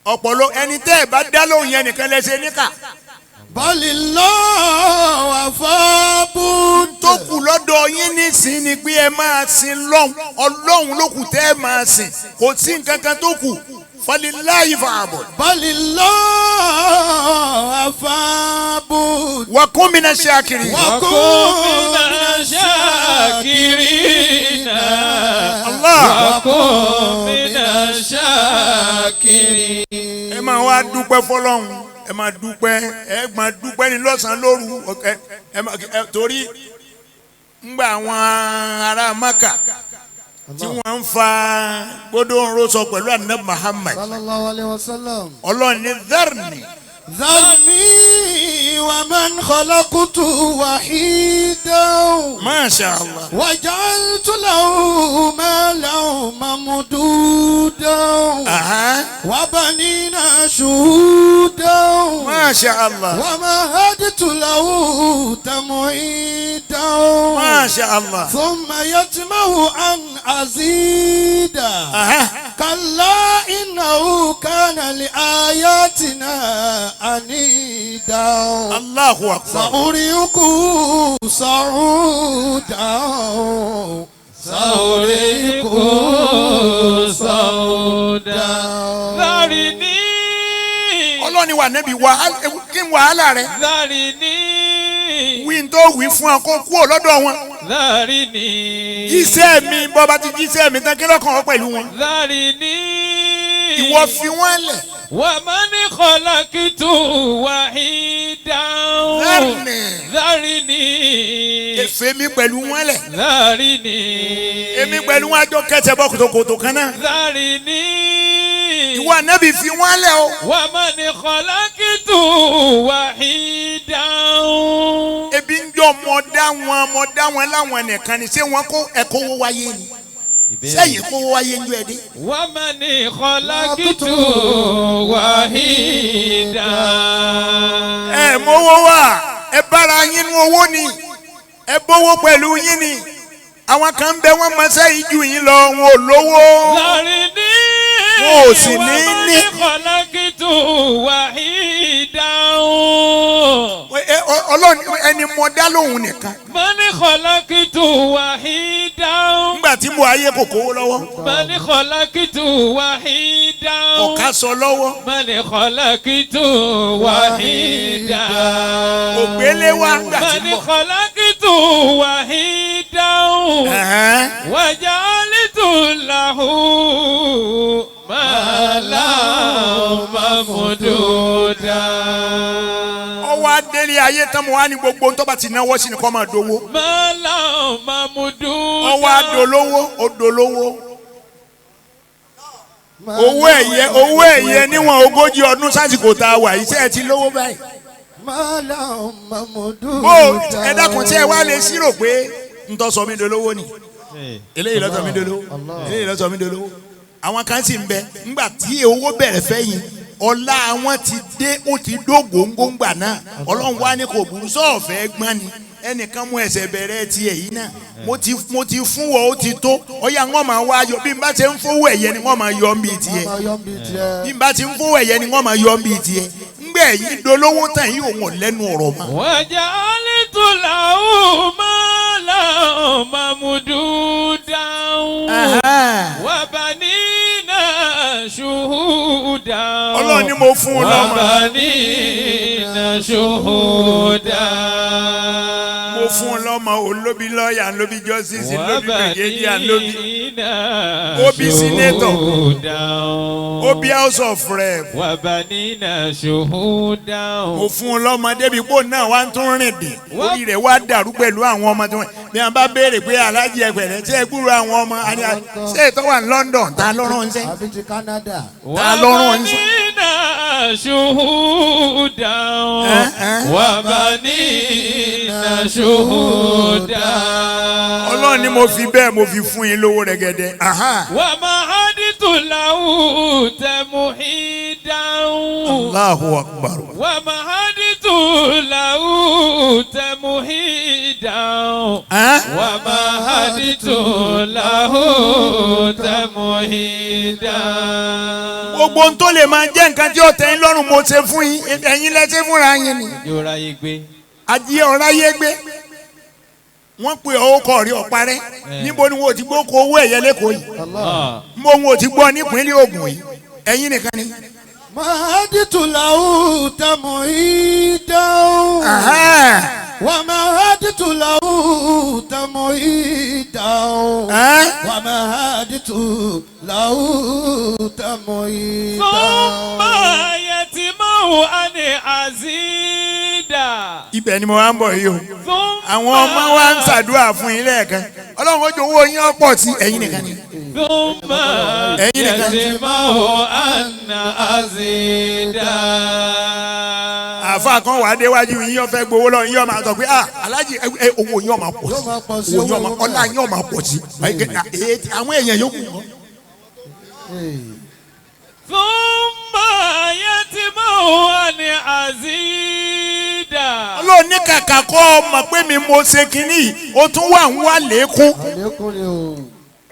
Ọ̀pọ̀lọpọ̀ ẹni tẹ́ ẹ bá dá lóhùn yẹn nìkan lẹ́sẹ̀ níkà. Balillahu afabud. Tó kù lọ́dọ̀ yín nísìn ni pé ẹ máa sin lọ́hùn Ọlọ́hun ló kù tẹ́ ẹ máa sìn kò sí nǹkan kan tó kù falilayi fa'bud. Balillahu afabud. Wakun mina shakirin. Wakun mina shakirina. Allah. Wakun mina shakirin. Ẹ máa wá dúpẹ́ fọlọ́hun ẹ máa dúpẹ́ ní lọ́sàn-án lóru torí ńgbà àwọn ará Mákà tí wọ́n ń fa gbódò ńró sọ pẹ̀lú Ànábì Muhammad Sallallahu alayhi wa sallam. Ọlọ́run ní dharni. Dharni wa man khalaqtu wahidan. Masha Allah. Wa ja'altu lahu malan mamdudan. Wa banina shuhudan. Masha Allah. Wa mahadtu lahu tamhidan. Masha Allah. Thumma yatma'u an azida. Kalla innahu kana li ayatina anida. Allahu akbar. Sa'uriku sa'udan. Sa'uriku sa'udan. Dharini. Ọlọ́ni wà nẹ́bí kí n wàhálà rẹ̀. Dharini. Wí n tó wí fún ọ kó kú lọ́dọ̀ wọn. Dharini. Jíṣẹ́ mi bọ́ bá ti jíṣẹ́ mi tán kí lọ́kàn ọ pẹ̀lú wọn. Dharini. Ìwọ fi wọ́n lẹ̀. Wa man khalaqtu wahidan. Dharini. Èfè mi pẹ̀lú wọn lẹ̀. Dharini. Èmi pẹ̀lú wọn àjọ kẹsẹ̀ bọ́ kòtòkòtò kan náà. Dharini. Ìwọ ànábì fi wọ́n lẹ̀ o. Wa man khalaqtu wahidan. Ebi ń jọ mọ dá wọn láwọn nìkan ni ṣé wọn kó ẹ̀kọ́ wo wáyé ni. Sẹ́yìn kó wáyé ń jọ ẹ dé. Wa man khalaqtu wahidan. Ẹ mówó wá ẹ bára yín nú owó ni ẹ bówó pẹ̀lú yín ni àwọn kan bẹ wọ́n mọṣẹ́ yìí ju yín lọ wọn ò lówó. Dharini. Wọn ò sì ní ní. Wa man khalaqtu wahidan. Ọlọ́run ẹni mọ dá lóhùn nìkan. Man khalaqtu wahidan. Nígbà tí mo ayé kò kówó lọ́wọ́. Man khalaqtu wahidan. Ọ̀ka sọ lọ́wọ́. Man khalaqtu wahidan. Ògbélé wa gbà tí Man mo. khalaqtu wahidan. Wa ja'altu lahu malan mamdudan. Ọwọ́ adélé ayé tán mo wá ní gbogbo tó bá ti náwó sí ni kó máa dowó. Malan mamdudan. Ọwọ́ adolówó odolówó. Owó ẹ̀yẹ níwọ̀n 40 ọdún sásìkò tá a wà yìí sẹ́ẹ̀ ti lówó báyìí. Malam Mamudu. Bó ẹ dákun tí ẹ wá lè ṣírò pé ń tọ́ sọ mí dolówó ni. Eléyìí ló sọ mí dolówó. Eléyìí ló sọ mí dolówó. Àwọn kan sì ń bẹ ńgbà tí owó bẹ̀rẹ̀ fẹ́yìn ọlá àwọn ti dé ó ti dógóńgó ńgbà náà Ọlọ́run wá ní kò burú sọ́ọ̀fẹ́ gbọ́n ni ẹnìkan mú ẹsẹ̀ bẹ̀rẹ̀ tiẹ̀ yìí náà mo ti fún wọ ó ti tó ọyà wọn máa wá yọ bí n bá ti ń fowó ẹ̀yẹ ni wọ́n máa yọ ń bí tiẹ̀ bí n bá ti ń fowó ẹ̀yẹ ni wọ́n máa yọ ń bí tiẹ̀ ńgbẹ́ yìí dolówó tán yìí òun ò lẹ́nu ọ̀rọ̀ mọ́. waja'altu lahu malan ممدودا وبنينا شهودا Ọlọ́run ni mo fún un lọ́mọ. وبنينا شهودا Mo fún un lọ́mọ olóbi lọ́ọ̀yà lóbi justice lóbi brigadier lóbi obi senator obi house of rep. وبنينا شهودا Mo fún un lọ́mọ débi pò náà wá ń tún rìn dì orí rẹ̀ wá dàrú pẹ̀lú àwọn ọmọ tí wọ́n bí wọ́n bá béèrè pé alájí ẹgbẹ̀rẹ̀ tí ẹ gbúrò àwọn ọmọ àní ṣé ètò wà ní London ta lọ́rùn ń sẹ́. àbí ti Canada. Ta lọ́rùn ń sẹ́. وبنينا شهودا وبنينا شهودا Ọlọ́run ni mo fi bẹ́ẹ̀ mo fi fún yín lówó rẹ̀gẹ̀dẹ̀. ومهدت له تمهيدا Allahu Akbar. ومهدت له تمهيدا ومهدت له تمهيدا Gbogbo ohun tó lè máa jẹ́ nǹkan tí ó tẹ́ yín lọ́rùn mo ṣe fún yín ẹ̀yin lẹ ṣe fúnra yín ni. Yóra yé gbé. Adìẹ ọ̀rá yé gbé wọ́n pe owó kọ̀ rí ọ̀parẹ́ níbo ni wọ́n ti gbọ́ kó owó ẹ̀yẹ lẹ́kọ̀ọ́ yìí níbo wọn ò ti gbọ́ nípínlẹ̀ Ògùn yìí ẹ̀yin nìkan ni. mahaditu lahu tamuhidan wa mahaditu lahu tamuhidan wa mahaditu lahu tamuhidan. ثم يتمه أن أزيدا. Ibẹ̀ ni mo wá ń bọ̀ yìí o àwọn ọmọ wa ń ṣàdúrà fún yín lẹ́ẹ̀kan Ọlọ́run ó jọ owó yín ọ̀pọ̀ sí ẹ̀yin nìkan ni. ثم يتمه أن أزيدا. Àfa kan wà á déwájú yín yóò fẹ́ gbowó lọ yín yóò máa sọ pé aláàjì owó yín yóò máa pọ̀ sí owó yín ọlá yín yóò máa pọ̀ sí àwọn èèyàn yòókù. ثم يتمه أن أزيدا. Ọlọ́run ní kàkà kọ́ mọ̀ pé mi mo ṣe kínní o tún wà ń wá lékún. àlékún ni o.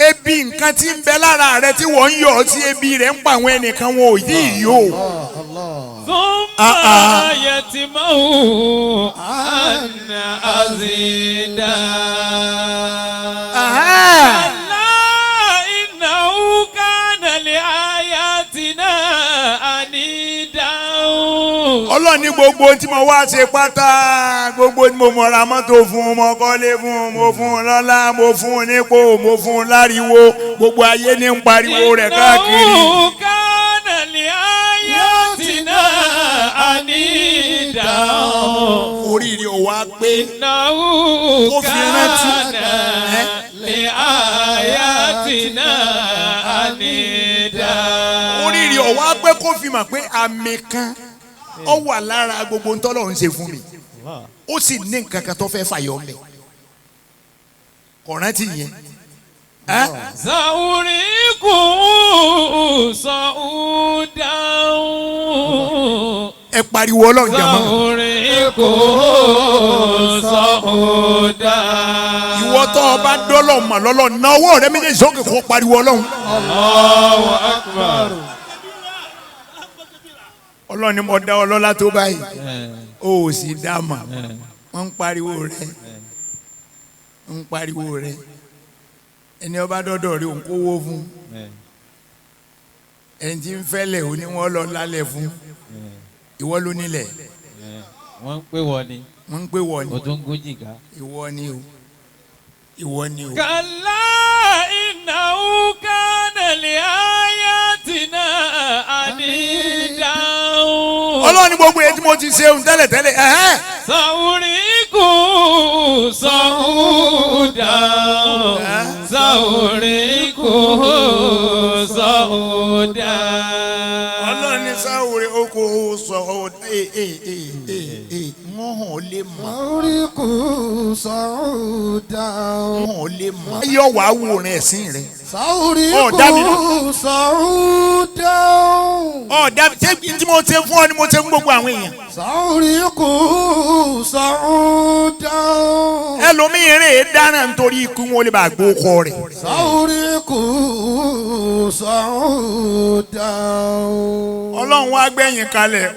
Ebi nǹkan tí ń bẹ lára rẹ tí wọ́n ń yọ ọ́ sí ebi rẹ̀ ń pa àwọn ẹnìkan wọn ò yí yó. ثم يتمه أن أزيدا. كلا إنه كان لآياتنا عنيدا. Ọlọ́run ní gbogbo tí mo wá ṣe pátá gbogbo tí mo mọ̀ra mọ́tò fún mo kọ́lé fún mo fún un lọ́lá mo fún un nípò mo fún un láriwo gbogbo ayé ní ń pariwo rẹ̀ káàkiri. إنه كان لآياتنا عنيدا. Oríire ò wá pé إنه ó fi rántí. كان لآياتنا عنيدا. Oríire ò wá pé kó fi mọ̀ pé àmì kan ó wà lára gbogbo ntọ́lọ́run ṣe fún mi ó sì ní nǹkan kan tó fẹ́ fàyọ mi kọ̀rántì yẹn. سأريكم صعودا. Ẹ pariwo Ọlọ́run jàmọ́. سأريكم صعودا. Ìwọ tó o bá dọ́lọ̀ mọ̀ lọ́lọ́ na ọwọ́ rẹ méjèèjì sókè kó pariwo Ọlọ́run. الله أكبر. Ọlọ́run ni mo dá ọ lọ́lá tó báyìí o ò sì dá mà wọ́n ń pariwo rẹ ẹni ọba dọ́dọ̀ rẹ òun kówó fún ẹni tí ń fẹ́lẹ̀ òní wọ́n lọ lálẹ́ fún ìwọ ló nílẹ̀ wọ́n ń pè wọ́n ni. wọ́n ń pè wọ́n ni o tún gún jìgá. ìwọ ni o. كلا إنه كان لآياتنا عنيدا. Ọlọ́run ní gbogbo èyí tí mo ti ṣe ohun tẹ́lẹ̀. سأريكم صعودا. سأريكم صعودا. Ọlọ́run ní sáwòrè oko sọ̀rọ̀ wọ́n hàn lè mọ̀. Sàúrìkù sàúdà. Wọ́n hàn lè mọ̀. Ayọ̀ wà á wòran ẹ̀sìn rẹ̀. Sàúrìkù sàúdà. Ọ̀dà tí mo ṣe fún ọ ni mo ṣe fún gbogbo àwọn èèyàn. Sàúrìkù sàúdà. Ẹlòmíì rè é dáná nítorí ikú wọn lè bá gbó kọ rẹ̀. Sàúrìkù sàúdà. Ọlọ́run wá gbẹ̀yìn kalẹ̀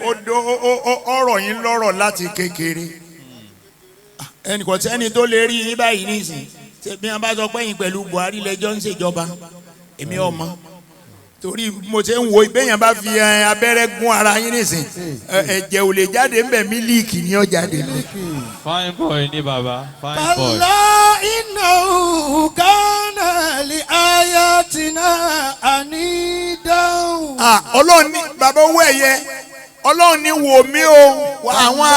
ọ̀rọ̀ yín lọ́rọ̀ láti kékeré. ẹnì kan sẹ́ni tó lè rí yín báyìí nísìn bí wọ́n bá sọ pé yín pẹ̀lú Buhari lẹ́jọ́ ń ṣèjọba èmi ọmọ torí mo ṣe ń wo ìbéyàn bá fi abẹ́rẹ́ gún ara yín nísìn ẹ̀jẹ̀ ò lè jáde ńbẹ̀ mílíìkì ni ó jáde ńbẹ̀. fine boy ni baba fine boy. kàlá innahu kana li ayatina anidan. Ọlọ́run ní bàbá Owó Ẹ̀yẹ Ọlọ́run ní wò mí o àwọn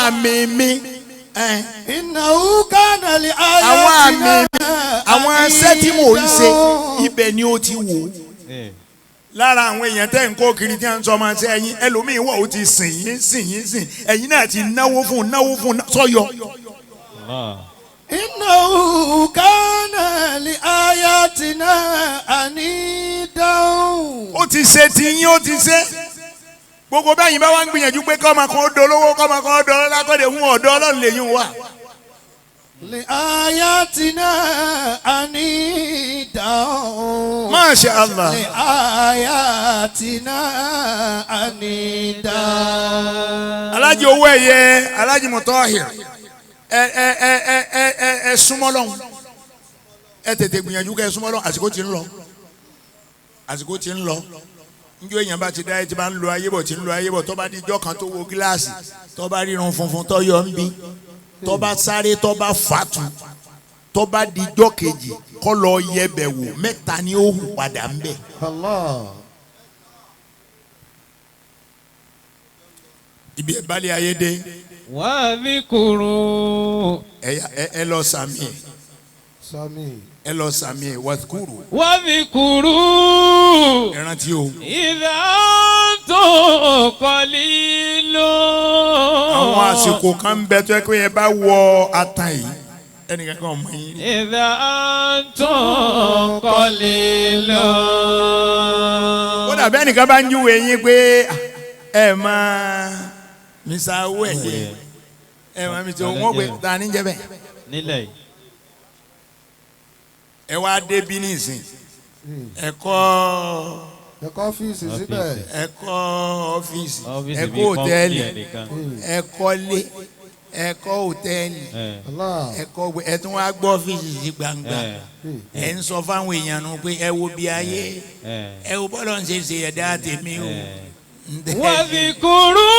àmì mi. innahu kana li ayatina àwọn àmì mi àwọn iṣẹ́ tí mò ń ṣe ibẹ̀ ni ó ti wò. lára àwọn èèyàn tẹ́ ń kó kiri tí wọ́n ń sọ ọmọ ṣe ẹ̀yin ẹlòmíín wọ̀ ó ti sìn yín ẹ̀yin náà ti náwó fún sọ́yọ. innahu kana li ayatina anidan. ó ti ṣe ti yín ó ti ṣe gbogbo bẹ́yìn bá wá ń gbìyànjú pé kọ́mọ kan ó dolówó kọ́mọ kan ó dọ́lọ́lá kọ́dé ń ọ̀dọ́ Ọlọ́run lè yún wa. li ayatina anidan. Masha Allah. li ayatina anidan. Alhaji Owó Ẹ̀yẹ Alhaji Mutahir ẹ súnmọ́ Ọlọ́run ẹ tètè gbìyànjú kẹ́ ẹ súnmọ́ Ọlọ́run àsìkò tí ń lọ njó èèyàn bá ti dá ẹ ti bá ń lo ayébọ̀ tí ń lo ayébọ̀ tó bá di ijọ́ kan tó wo gíláàsì tó bá rírun funfun tó yọ ń bí tó bá sáré tó bá fàtú tó bá di ijọ́ kejì kọ́ lọ yẹbẹ̀ wò mẹ́ta ni ó hù padà ń bẹ̀. ibi ẹ̀ bá lé ayé dé. wà á fi kúrú. ẹ lọ sàmì ẹ. ẹ lọ sàmì ẹ wàkúrú. wà á fi kúrú. ẹ rántí o. ìdá tó kọ́lí ló. àwọn àsìkò kan ń bẹ tó yẹ kó yẹ bá wọ atan yìí ẹnìkan kan mọ yín. ìdá tó kọ́lí ló. ó dàbí ẹnìkan bá ń júwe yín pé ẹ máa Mr. Owó Ẹ̀yẹ ẹ máa mi tó wọ́n pé ta ní jẹ́ bẹ́ẹ̀. nílẹ̀ yìí. ẹ wá débi nísìn ẹ̀kọ́ ọ́fíìsì síbẹ̀. ẹ̀kọ́ ọ́fíìsì ẹ̀kọ́ hòtẹ́ẹ̀lì ẹ̀kọ́ lé ẹ̀kọ́ hòtẹ́ẹ̀lì ẹ̀kọ́ ẹ̀tún wá gbọ́ ọ́fíìsì sí gbangba ẹ̀ ń sọ fáwọn èèyàn nù pé ẹ wo bí ayé ẹ wo bọ́lọ̀ ń ṣe ẹ̀dá tèmi o. wà á fi kúrú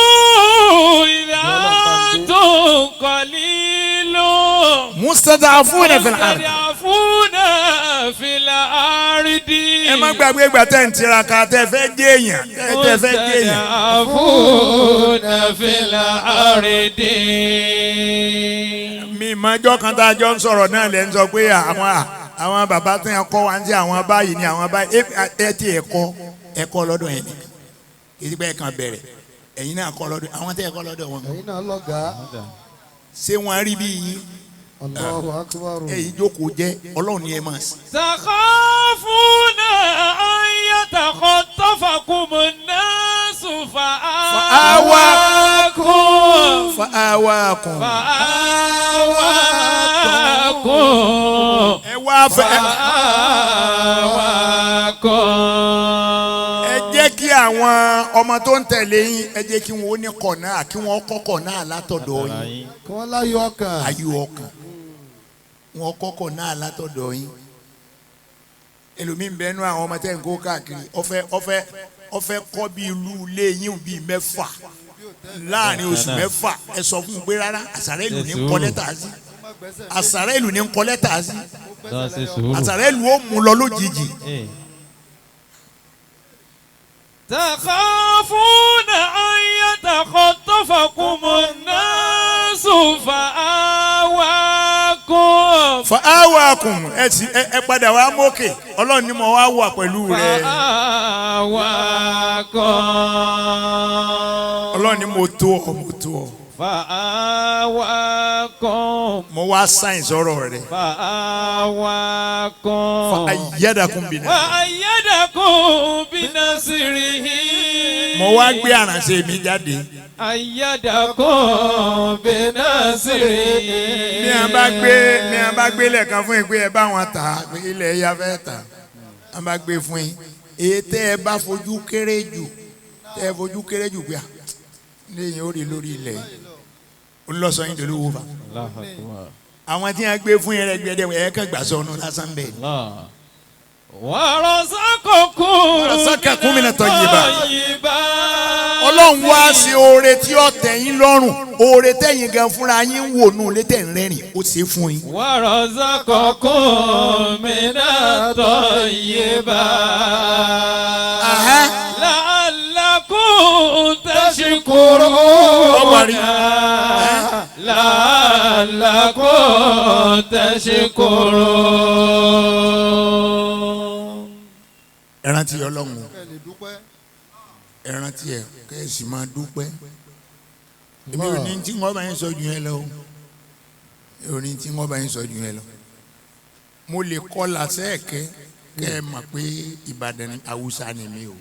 ìdá tó kọ́lí ló. mustadafuna fil ard. mustadafuna fil ard. ẹ má gbàgbé ìgbà tẹ́ ń tiraka tẹ́ fẹ́ jẹ́ èèyàn tẹ́ fẹ́ jẹ́ èèyàn. mustadafuna fil ard. mi ìmọ̀jọ́ kan tá a jọ ń sọ̀rọ̀ náà lẹ́ ń sọ pé àwọn bàbá tó yẹn kọ́ wa ń jẹ́ àwọn báyìí ni àwọn báyìí ẹ ti ẹ̀kọ́ lọ́dọ̀ yẹn nìkan kì í ti pẹ́ kàn bẹ̀rẹ̀ ẹ̀yin náà kọ́ lọ́dọ̀ àwọn tẹ́ ẹ̀kọ́ lọ́dọ̀ wọn. ẹ̀yin náà lọ́gàá. ṣé wọ́n rí bí yín. Allahu akbar. èyí jókòó jẹ́ Ọlọ́run ni ẹ máa sìn. takhafuna an yatakhattafakumun nasu fa'awakum. fa'awakum. fa'awakum. ẹ wá fẹ́. fa'awakum. ẹ jẹ́ kí àwọn ọmọ tó ń tẹ̀lé yín ẹ jẹ́ kí wọ́n ní kọ̀nà kí wọ́n kọ́ kọ̀nà látọ̀dọ̀ yín. kí wọ́n láyọ̀ ọkàn. ayọ̀ ọkàn wọn kọ́kọ́ náà látọ̀dọ̀ yín ẹlòmíín bẹ́ẹ̀ nú àwọn ọmọ tẹ́ ń kó káàkiri ọfẹ́ kọ́ bí ìlú ilé yín bíi mẹ́fà láàrin oṣù mẹ́fà ẹ sọ fún un pé rárá àṣàrà ìlú ní kọ́ lẹ́tà sí àṣàrà ìlú ní kọ́ lẹ́tà sí àṣàrà ìlú ó mú lọ lójijì. تخافون أن يتخطفكم الناس فآواكم. fa'awakum ẹ padà wá mókè Ọlọ́run ni mo wá wà pẹ̀lú rẹ. fa'awakum. Ọlọ́run ni mo tó ọ. fa'awakum. mo wá sáyìn sọ̀rọ̀ rẹ. fa'awakum. fa'ayyadakum bina. fa'ayyadakum binasrihi. mo wá gbé àránṣẹ́ mi jáde. ayyadakum binasrihi. ní a bá gbé lẹ́ẹ̀kan fún yín pé ẹ bá wọn tà pé ilẹ̀ ẹ̀yà fẹ́ tà a bá gbé fún yín èyí tẹ́ ẹ bá fojú kéré jù gbà lẹ́yìn ó rí lórí ilẹ̀ yìí olùlọ́sọ yín dòlú wò fà. Allahu Akbar. àwọn tí wọ́n gbé fún yẹn rẹ̀ gbẹ́dẹ̀ ẹ̀ kàn gbà sọnù lásán bẹ́ẹ̀. Warasakakum mina tayyibat. ọlọ́run wá sí oore tí ó tẹ́ yín lọ́rùn oore tẹ́yìn gan fúnra yín ń wò nù létẹ̀ ń rẹ́rìn ó ṣe fún yín. Warasakakum mina tayyibat. La'allakum tashkurun. La'allakum tashkurun. ẹ rántí ọlọ́run ẹ rántí ẹ kẹ́sì máa dúpẹ́ èmi ò ní tí wọ́n bá yín sọ jù yẹn lọ ò ní tí wọ́n bá yín sọ jù yẹn lọ mo lè kọ́ làṣẹ́ẹ̀kẹ́ kẹ́ ẹ mọ̀ pé Ìbàdàn ni Haúsá ni mi o.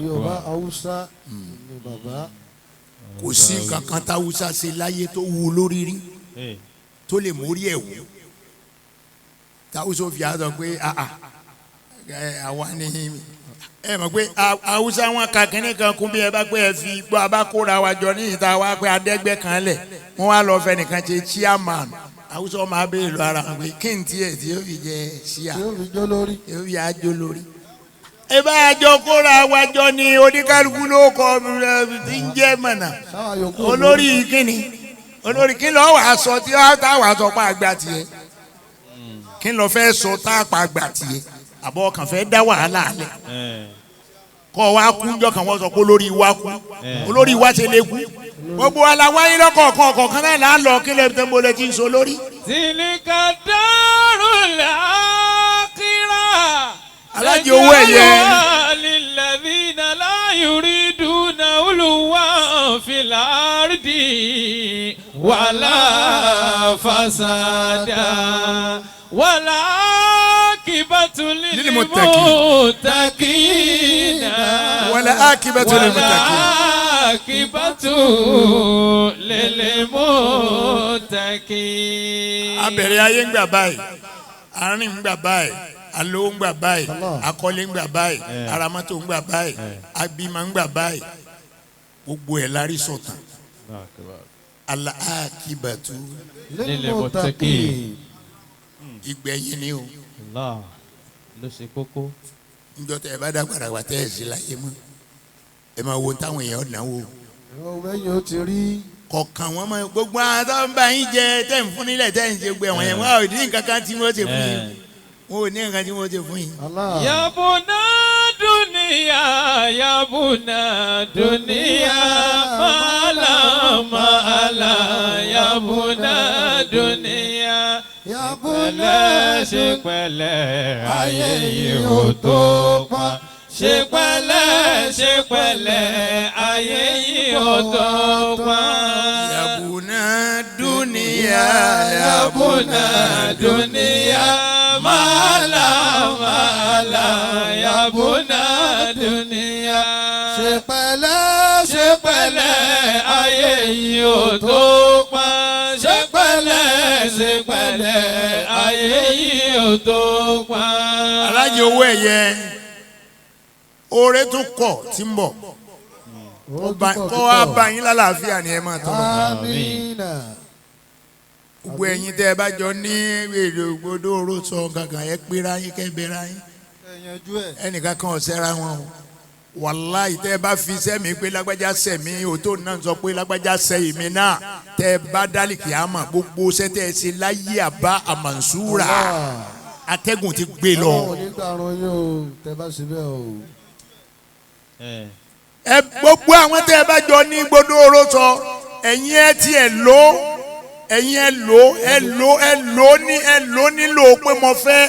Yorùbá Haúsá ni bàbá. kò sí nǹkan kan tá Haúsá ṣe láyé tó wú lórí rí tó lè mórí ẹ̀ wò táwùsọ fi àtọ̀ pé àwa ni ẹ mọ̀ pé Haúsá wọn ka kínní kan kún bí ẹ bá pé ẹ fi gbọ́ abákóra wa jọ ní ìta wa pé adẹ́gbẹ́ kan lẹ̀ wọ́n wá lọ fẹ́ nìkan ṣe chairman Haúsá máa béèrè lọ ara wọn pé kí n tiẹ̀ tí yóò fi jẹ ṣíà yóò fi jó lórí. yóò fi àjò lórí. ẹ bá àjọ kóra wa jọ ní oníkálukú ló kọ tí ń jẹ́ mọ̀nà olórí kínní olórí kí ló wàá sọ tí wàá táwàá sọ pa àgbà tiẹ̀ kí ló fẹ́ sọ tá a pa àgbà tiẹ̀ àbọ̀ kàn fẹ́ dá wàhálà lẹ̀ kọ́ wa kú jọ kàn wọ́n sọ pé olórí wa kú olórí wa ṣe lè kú gbogbo aláwáyé lọ́kọ̀ọ̀kan ọ̀kọ̀ọ̀kan náà là ń lọ kí lè tẹ́ mo lè ti ń so lórí. Tilka darul akhirah. Alájì Owó Ẹ̀yẹ. lilladhina la yuriduna uluwan fil ardi wala fasada wala akibatu lil muttaqina wala akibatu lil muttaqina. akibatu lil muttaqina. abẹ̀rẹ̀ ayé ń gbà báyìí àárín ń gbà báyìí alówó ń gbà báyìí akọ́lé ń gbà báyìí aramọ́tò ń gbà báyìí abimá ń gbà báyìí gbogbo ẹ̀ lárí sọ̀tàn ala akibatu lil muttaqina. ìgbẹ̀yìn ni o Allah ló ṣe kókó. njọ́ tẹ ẹ bá dàgbàrà wà tẹ́ ẹ sí láyé mọ́ ẹ máa wo táwọn èèyàn náwó. ọ̀rọ̀ ẹ̀yìn ó ti rí. kọ̀ọ̀kan wọn máa gbogbo àwọn tó ń bá yín jẹ tẹ́ ń fún nílẹ̀ tẹ́ ń ṣe gbẹ wọ̀nyẹn wọn ò ní nǹkan kan tí wọ́n ṣe fún yín wọn ò ní nǹkan tí wọ́n ṣe fún yín. Yabuna duniya yabuna duniya mala mala yabuna duniya. Pẹ̀lẹ́ ṣe pẹ̀lẹ́ ayé yìí ò tó pa. Ṣe pẹ̀lẹ́ ṣe pẹ̀lẹ́ ayé yìí ò tó pa. Yabuna duniya Yabuna duniya mala mala yabuna duniya. Ṣe pẹ̀lẹ́ ayé yìí ò tó pa. Ṣe pẹ̀lẹ́ ayé yìí ò tó pa. Alájì Owó Ẹ̀yẹ oore tún kọ̀ tí ń bọ̀ kọ́ wa bá yín lálàáfíà ni ẹ máa tọrọ. Amina. gbogbo ẹ̀yin tẹ́ ẹ bá jọ ní èrè ògbódò oró sọ gàgà ẹ pera yín kẹ́ bẹ̀rẹ̀ yín ẹnìkan kan ọ̀sẹ́ra wọn o wàláì tẹ́ ẹ bá fi sẹ́mi pé lágbájá sẹ́mi òtó náà sọ pé lágbájá sẹ́yìn mi náà tẹ́ ẹ bá dálì kìámà gbogbo sẹ́tẹ̀ ẹ ṣe láyé àbá àmàǹsúrà atẹ́gùn ti gbé lọ. àwọn onígbàrún yóò tẹ́ bá ṣe bẹ́ẹ̀ o. ẹ gbogbo àwọn tẹ́ ẹ bá jọ ní gbódò oró sọ ẹ̀yin ẹ tiẹ̀ lò ẹ̀yin ẹ lò nílò pé mo fẹ́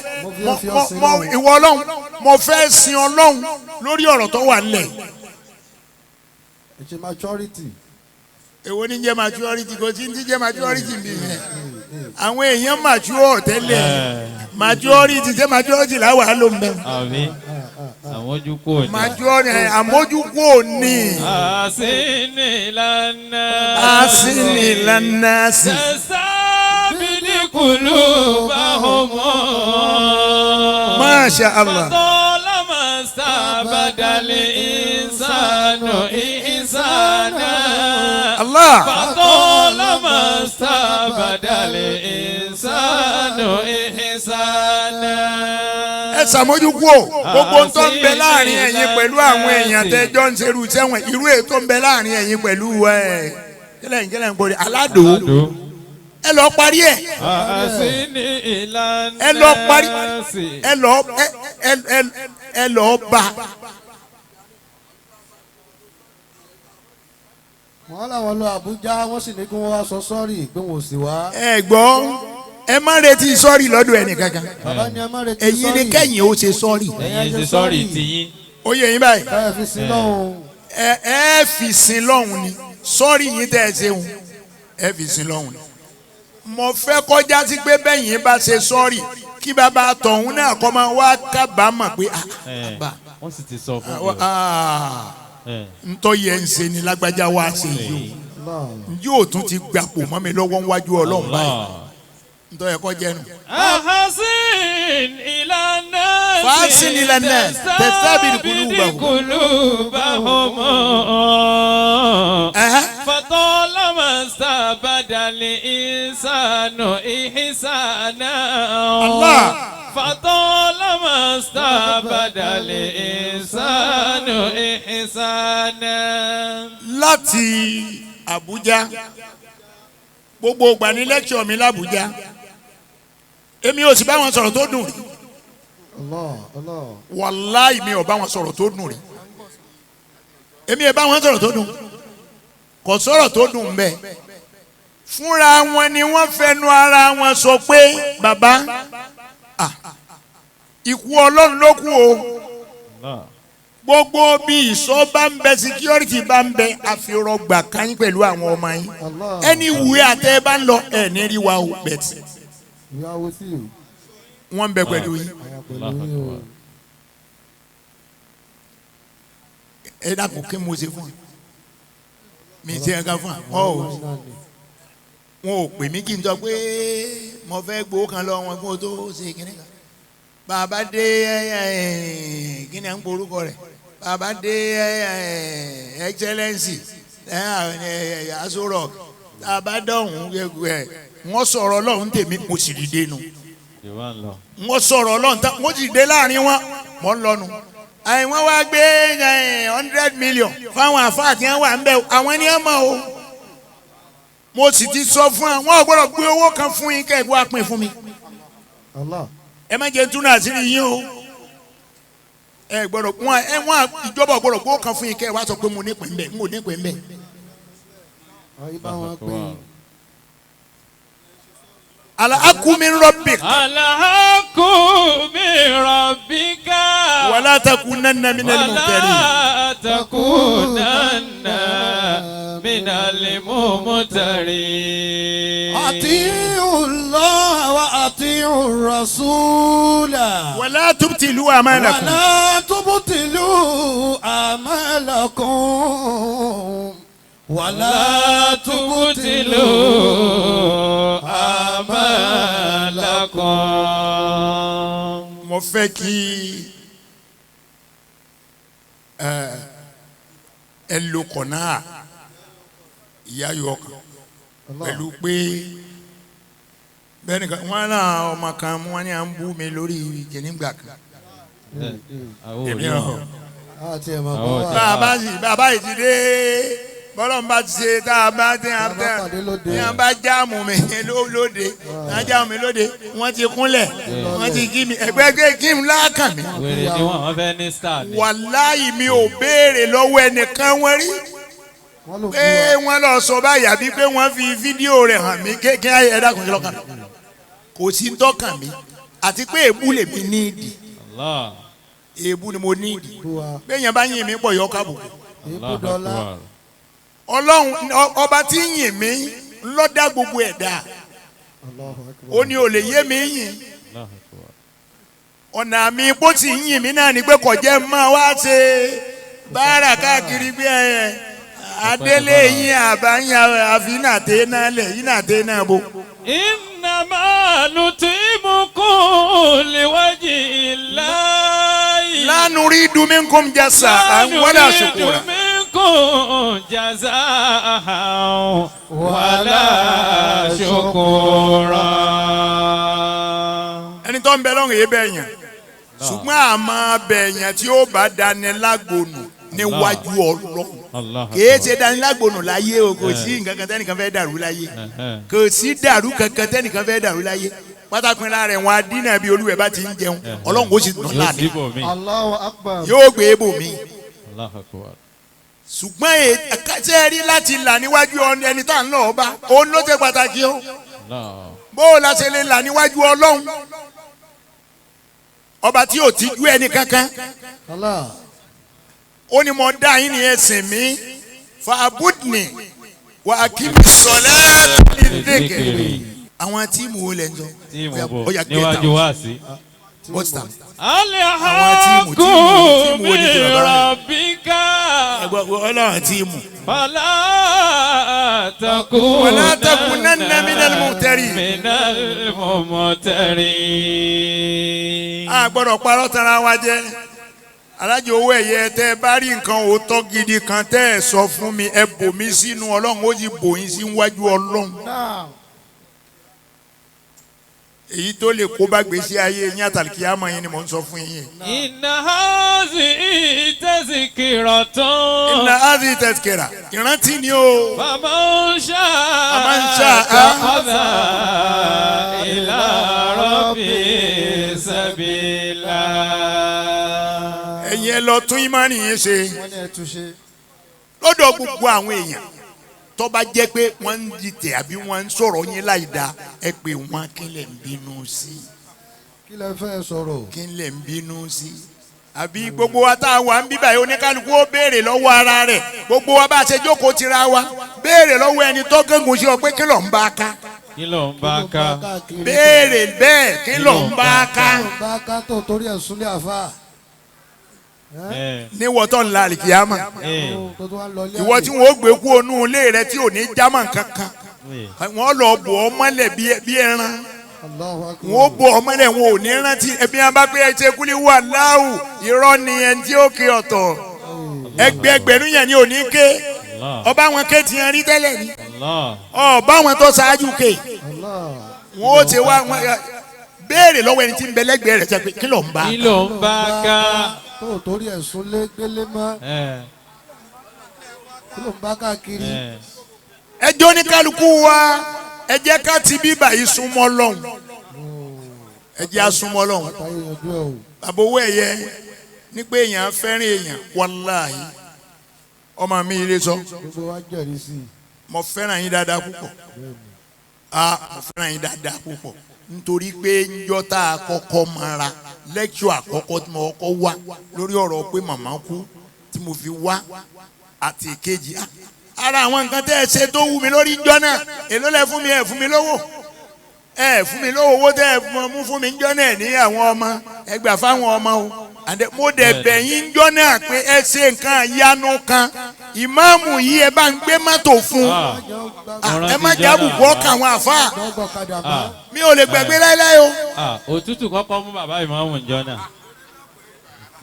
ìwọ Ọlọ́run mo fẹ́ sin Ọlọ́run lórí ọ̀rọ̀ tó wà nílẹ̀. it's a maturity. èwo ní jẹ́ maturity kò sí ní jẹ́ maturity bí yẹn àwọn èèyàn mature tẹ́lẹ̀ maturity ṣé maturity làwọn á lò ń bẹ. àmín àmójúkò ní. maturity àmójúkò ní. àsìnìlànà sí. sẹ́sàbìlì kùlù bá homo. Masha Allah. tọ́lámà sáà. استعبد الإنسان إحسانا Allah. فطالما استعبد الإنسان إحسانا. ẹ ṣàmójúkú o gbogbo tó ń bẹ láàrin ẹ̀yin pẹ̀lú àwọn èèyàn tẹ́jọ́ ń ṣerú sẹ́wọ̀n irú èyí tó ń bẹ láàrin ẹ̀yin pẹ̀lú kílẹ̀ ń gbòòrè aládò ẹ lọ parí ẹ ẹ lọ parí ẹ lọ bá. wọ́n làwọn lọ Àbújá wọ́n sì ní kí wọ́n wá sọ sọ́ọ̀rì pé wọ́n ò sì wá. ẹ gbọ́ ẹ má retí sọ́ọ̀rì lọ́dọ̀ ẹnì kankan bàbá ni ẹ má retí sọ́ọ̀rì. ẹ̀yin ni kẹ́yìn ó ṣe sọ́ọ̀rì. ẹ̀yin ṣe sọ́ọ̀rì tiyín. ó yẹ yín báyìí. ẹ fi sin lọ́hùn. ẹ fi sin lọ́hùn ni sọ́ọ̀rì yín tẹ́ ẹ ṣeun ẹ fi sin lọ́hùn ni. mo fẹ́ kọjá sí pé bẹ́yìn bá ṣe sọ́ọ̀rì kí bàbá tọ̀hún náà kọ́ máa wá kábàámọ̀ pé àgbà wọ́n sì ti sọ fún mi. ntọ́ yẹ ń ṣe ni lágbájá wá ṣe yìí o yóò tún ti gbapò mọ́ mi lọ́wọ́ níwájú Ọlọ́run báyìí ntọ́ yẹ kọ́ jẹ́nu. ahasin ilana fasin ilana tẹsítábìlì kulubahum fatolama sabadali insanu ihsana. Allah. fatolama sabadali insanu ihsana. láti Àbújá gbogbo ìgbà ní lẹ́kṣọ̀ mi l'Àbújá èmi ò sì bá wọn sọ̀rọ̀ tó dùn rí wàláì mi ò bá wọn sọ̀rọ̀ tó dùn rí èmi ò bá wọn sọ̀rọ̀ tó dùn kò sọ̀rọ̀ tó dùn bẹ́ẹ̀ fúnra wọn ni wọ́n fẹnu ara wọn sọ pé bàbá ikú Ọlọ́run ló kù o gbogbo bí ìṣọ́ bá ń bẹ security bá ń bẹ àfihàn kan yín pẹ̀lú àwọn ọmọ yín ẹni ìwé àtẹ bá ń lọ ẹ̀ ní rí wa o bẹ̀tì wọ́n ń bẹ pẹ̀lú yín. ẹ dákun kí mo ṣe fún un mi ṣe ẹ̀ka fún un wọn ò pè mí kí n sọ pé mo fẹ́ gbowó kan lọ wọn kí n tó ṣe kíní kan bàbá dé kíni à ń porúkọ rẹ̀ bàbá dé excellency Aso Rock bàbá dọ̀hún wọ́n sọ̀rọ̀ Ọlọ́run tèmi mo sì dìde nu wọ́n sọ̀rọ̀ Ọlọ́run mo sì dé láàrin wọn mọ́ ń lọ́nu wọ́n wá gbé 100 million fáwọn àfáà tí wọ́n wà ń bẹ̀ àwọn ni wọ́n mọ̀ o mo sì ti sọ fún wọn ò gbọ́dọ̀ gbé owó kan fún yín kẹ́ ẹ̀ wá pín fún mi. ẹ má jẹ túnú àṣírí yín o ẹ gbọ́dọ̀ wọn ìjọba gbọ́dọ̀ gbó kan fún yín kẹ ẹ wá sọ pé mo ní pín bẹ́ẹ̀ mo ní pín bẹ́ẹ̀. alahaku min rabbik. alahaku min rabbika. wala takunanna minal mumtarin. wala takunanna minal mumtarin. أطيعوا الله وأطيعوا الرسول ولا تبطلوا أعمالكم ولا تبطلوا أعمالكم ولا تبطلوا أعمالكم. mo fẹ́ kí ẹ lo kọ̀nà ìyá yọ kan pẹ̀lú pé bẹ́ẹ̀ nìkan wọ́n náà ọmọ kan wọ́n ní à ń bú mi lórí kìnnìgbà kan. èmi ọ̀ bàbá yìí ti dé bọ́lọ̀ ń bá ti ṣe tá a bá tẹ́ a bá jáàmù mi lóde náà jáàmù mi lóde wọ́n ti kúnlẹ̀ wọ́n ti kí mi ẹgbẹ́ kí n láàkàn mi. wèrè ni wọ́n fẹ́ ní star ni. wàláyì mi ò béèrè lọ́wọ́ ẹnìkan wọ́n rí pé wọ́n lọ sọ báyìí àbí pé wọ́n fi fídíò rẹ̀ hàn mí kékeré ẹ̀dá kan kí lọ́kàn kò sí ń tọ́kàn mi àti pé èébú lèmi ní ìdí èébú ni mo ní ìdí bẹ́ẹ̀yàn bá yìn mí pọ̀ yọ kábùkù. Ọlọ́run ọba tí ń yìn mí lọ́dá gbogbo ẹ̀dá ó ní ò lè yé mi yìn ọ̀nà mi bó ti ń yìn mí náà ni pé kò jẹ́ máa wá ṣe báárà káàkiri bí adélé yín àbáyín àfinàtẹ́ náà lẹ̀ yín nàtẹ́ náà bò. innama nutimukum liwajhi llahi. la la nuridu minkum jaza'an wala shukura. منكم جزاء ولا شكورا. ẹni tó ń bẹ lọ́rùn yé bẹ́ẹ̀ yẹn ṣùgbọ́n àmọ́ bẹ́ẹ̀ yẹn tí ó bá dání lágbónú níwájú Ọlọ́run kìí ṣe dání lágbónú láyé o kò sí nǹkan kan tẹ́nìkan fẹ́ dàrú láyé kò sí dàrú kankan tẹ́nìkan fẹ́ dàrú láyé pátákó ńlá rẹ̀ wọn adínà bí olúwẹ̀ bá ti ń jẹun Ọlọ́run kò sì dùn láàdé Allahu Akbar. yóò gbé ebòmí ṣùgbọ́n ṣe rí láti là níwájú ẹni tá à ń lọ ọba òun ló ṣe pàtàkì o bó o la ṣe lè là níwájú Ọlọ́run ọba tí ò ti ju ẹni kankan ó ní mo dá yín ní ẹsìn mi fa abudni wa akimi salata lidhikri. àwọn tíìmù wo lẹ ń sọ níwájú wá sí. what's that? alhaqqu min rabbika. Ọlọ́run tíìmù. fala takunanna minal mumtarin. a gbọ́dọ̀ parọ́ tara wa jẹ́ alájọ owó ẹ̀yẹ tẹ́ ẹ bá rí nǹkan òótọ́ gidi kan tẹ́ ẹ sọ fún mi ẹ bò mí sínú Ọlọ́run ó sì bò yín sí wájú Ọlọ́run. èyí tó lè kó bá gbèsè ayé yín àtàlùkì àmọ́ yín ni mò ń sọ fún yín. inna hazihi tazkiratun. inna hazihi tazkira ìrántí ni o. faman sha'a akhadha ila rabbi sabila. ẹ̀yin ẹ lọ tún ìmánì yín ṣe lọ́dọ̀ gbogbo àwọn èèyàn tó bá jẹ́ pé wọ́n ń dìtẹ̀ àbí wọ́n ń sọ̀rọ̀ yín láì dáa ẹ pé wọ́n kí lẹ̀ ń bínú sí. kí lẹ fẹ́ sọ̀rọ̀. kí lẹ̀ ń bínú sí. àbí gbogbo wa tá a wà ń bíbà yìí oníkálukú ó béèrè lọ́wọ́ ara rẹ̀ gbogbo wa bá a ṣe jókòó tira wa béèrè lọ́wọ́ ẹni tó gángun sí ọ pé kí ló ń bá a ká. kí ló ń bá a ká. béèrè bẹ́ẹ̀ kí ló ń bá a ká. kí ló ń bá a ká tó torí ẹ̀ súnlé àfa. ní wọ́tọ̀ ńlá àlìkìyàmà ìwọ tí wọ́n gbé kú onú ilé rẹ tí ò ní jámà kankan wọ́n lọ bò ọ́ mọ́lẹ̀ bí ẹran wọ́n bò ọ́ mọ́lẹ̀ wọn ò ní rántí ẹbí wọn bá pé ẹsẹ̀ kúlí wà láwù irọ́ ni ẹni tí ó ké ọ̀tọ̀ ẹgbẹ̀rún yẹn ni ò ní ké ọba wọn ké tiẹ̀ rí tẹ́lẹ̀ ni ọba wọn tó ṣáájú ké wọn ó ti wá béèrè lọ́wọ́ ẹni tí ń bẹ lẹ́gbẹ̀ẹ́ rẹ̀ sẹ́ pé kí ló ń bá ká. tó torí ẹ̀sùn lé gbélé mọ́ kí ló ń bá káàkiri. ẹjọ́ ní kálukú wa ẹ jẹ́ ká ti bíbà yìí súnmọ́ lọ́hùn ẹ jẹ́ àsúnmọ́ lọ́hùn. bàbá owó ẹ̀yẹ ní pé èèyàn fẹ́ràn èèyàn wàláhì ọmọ mi ilé sọ mo fẹ́ràn yín dáadáa púpọ̀ mo fẹ́ràn yín dáadáa púpọ̀ nítorí pé njọ́ tá a kọ́kọ́ mara lẹ́kṣọ̀ àkọ́kọ́ tí mo kọ́kọ́ wá lórí ọ̀rọ̀ pé màmá kú tí mo fi wá àti èkejì ara àwọn nǹkan tẹ́ ẹ ṣe tó wù mí lórí njọ́ náà èló lẹ fún mi ẹ fún mi lówó ẹ fún mi lówó owó tẹ́ ẹ mú fún mi njọ́ náà ní àwọn ọmọ ẹ gbà fáwọn ọmọ o mo dẹ̀ bẹ̀ yín njọ́ náà pé ẹ ṣe nǹkan yanu kan ìmáàmù yìí ẹ bá ń gbé mọ́tò fún ẹ má jábùkù ọkàn àwọn àfa mi ò lè gbàgbé láéláé o. òtútù kọ́kọ́ mú bàbá ìmáàmù njọ́ náà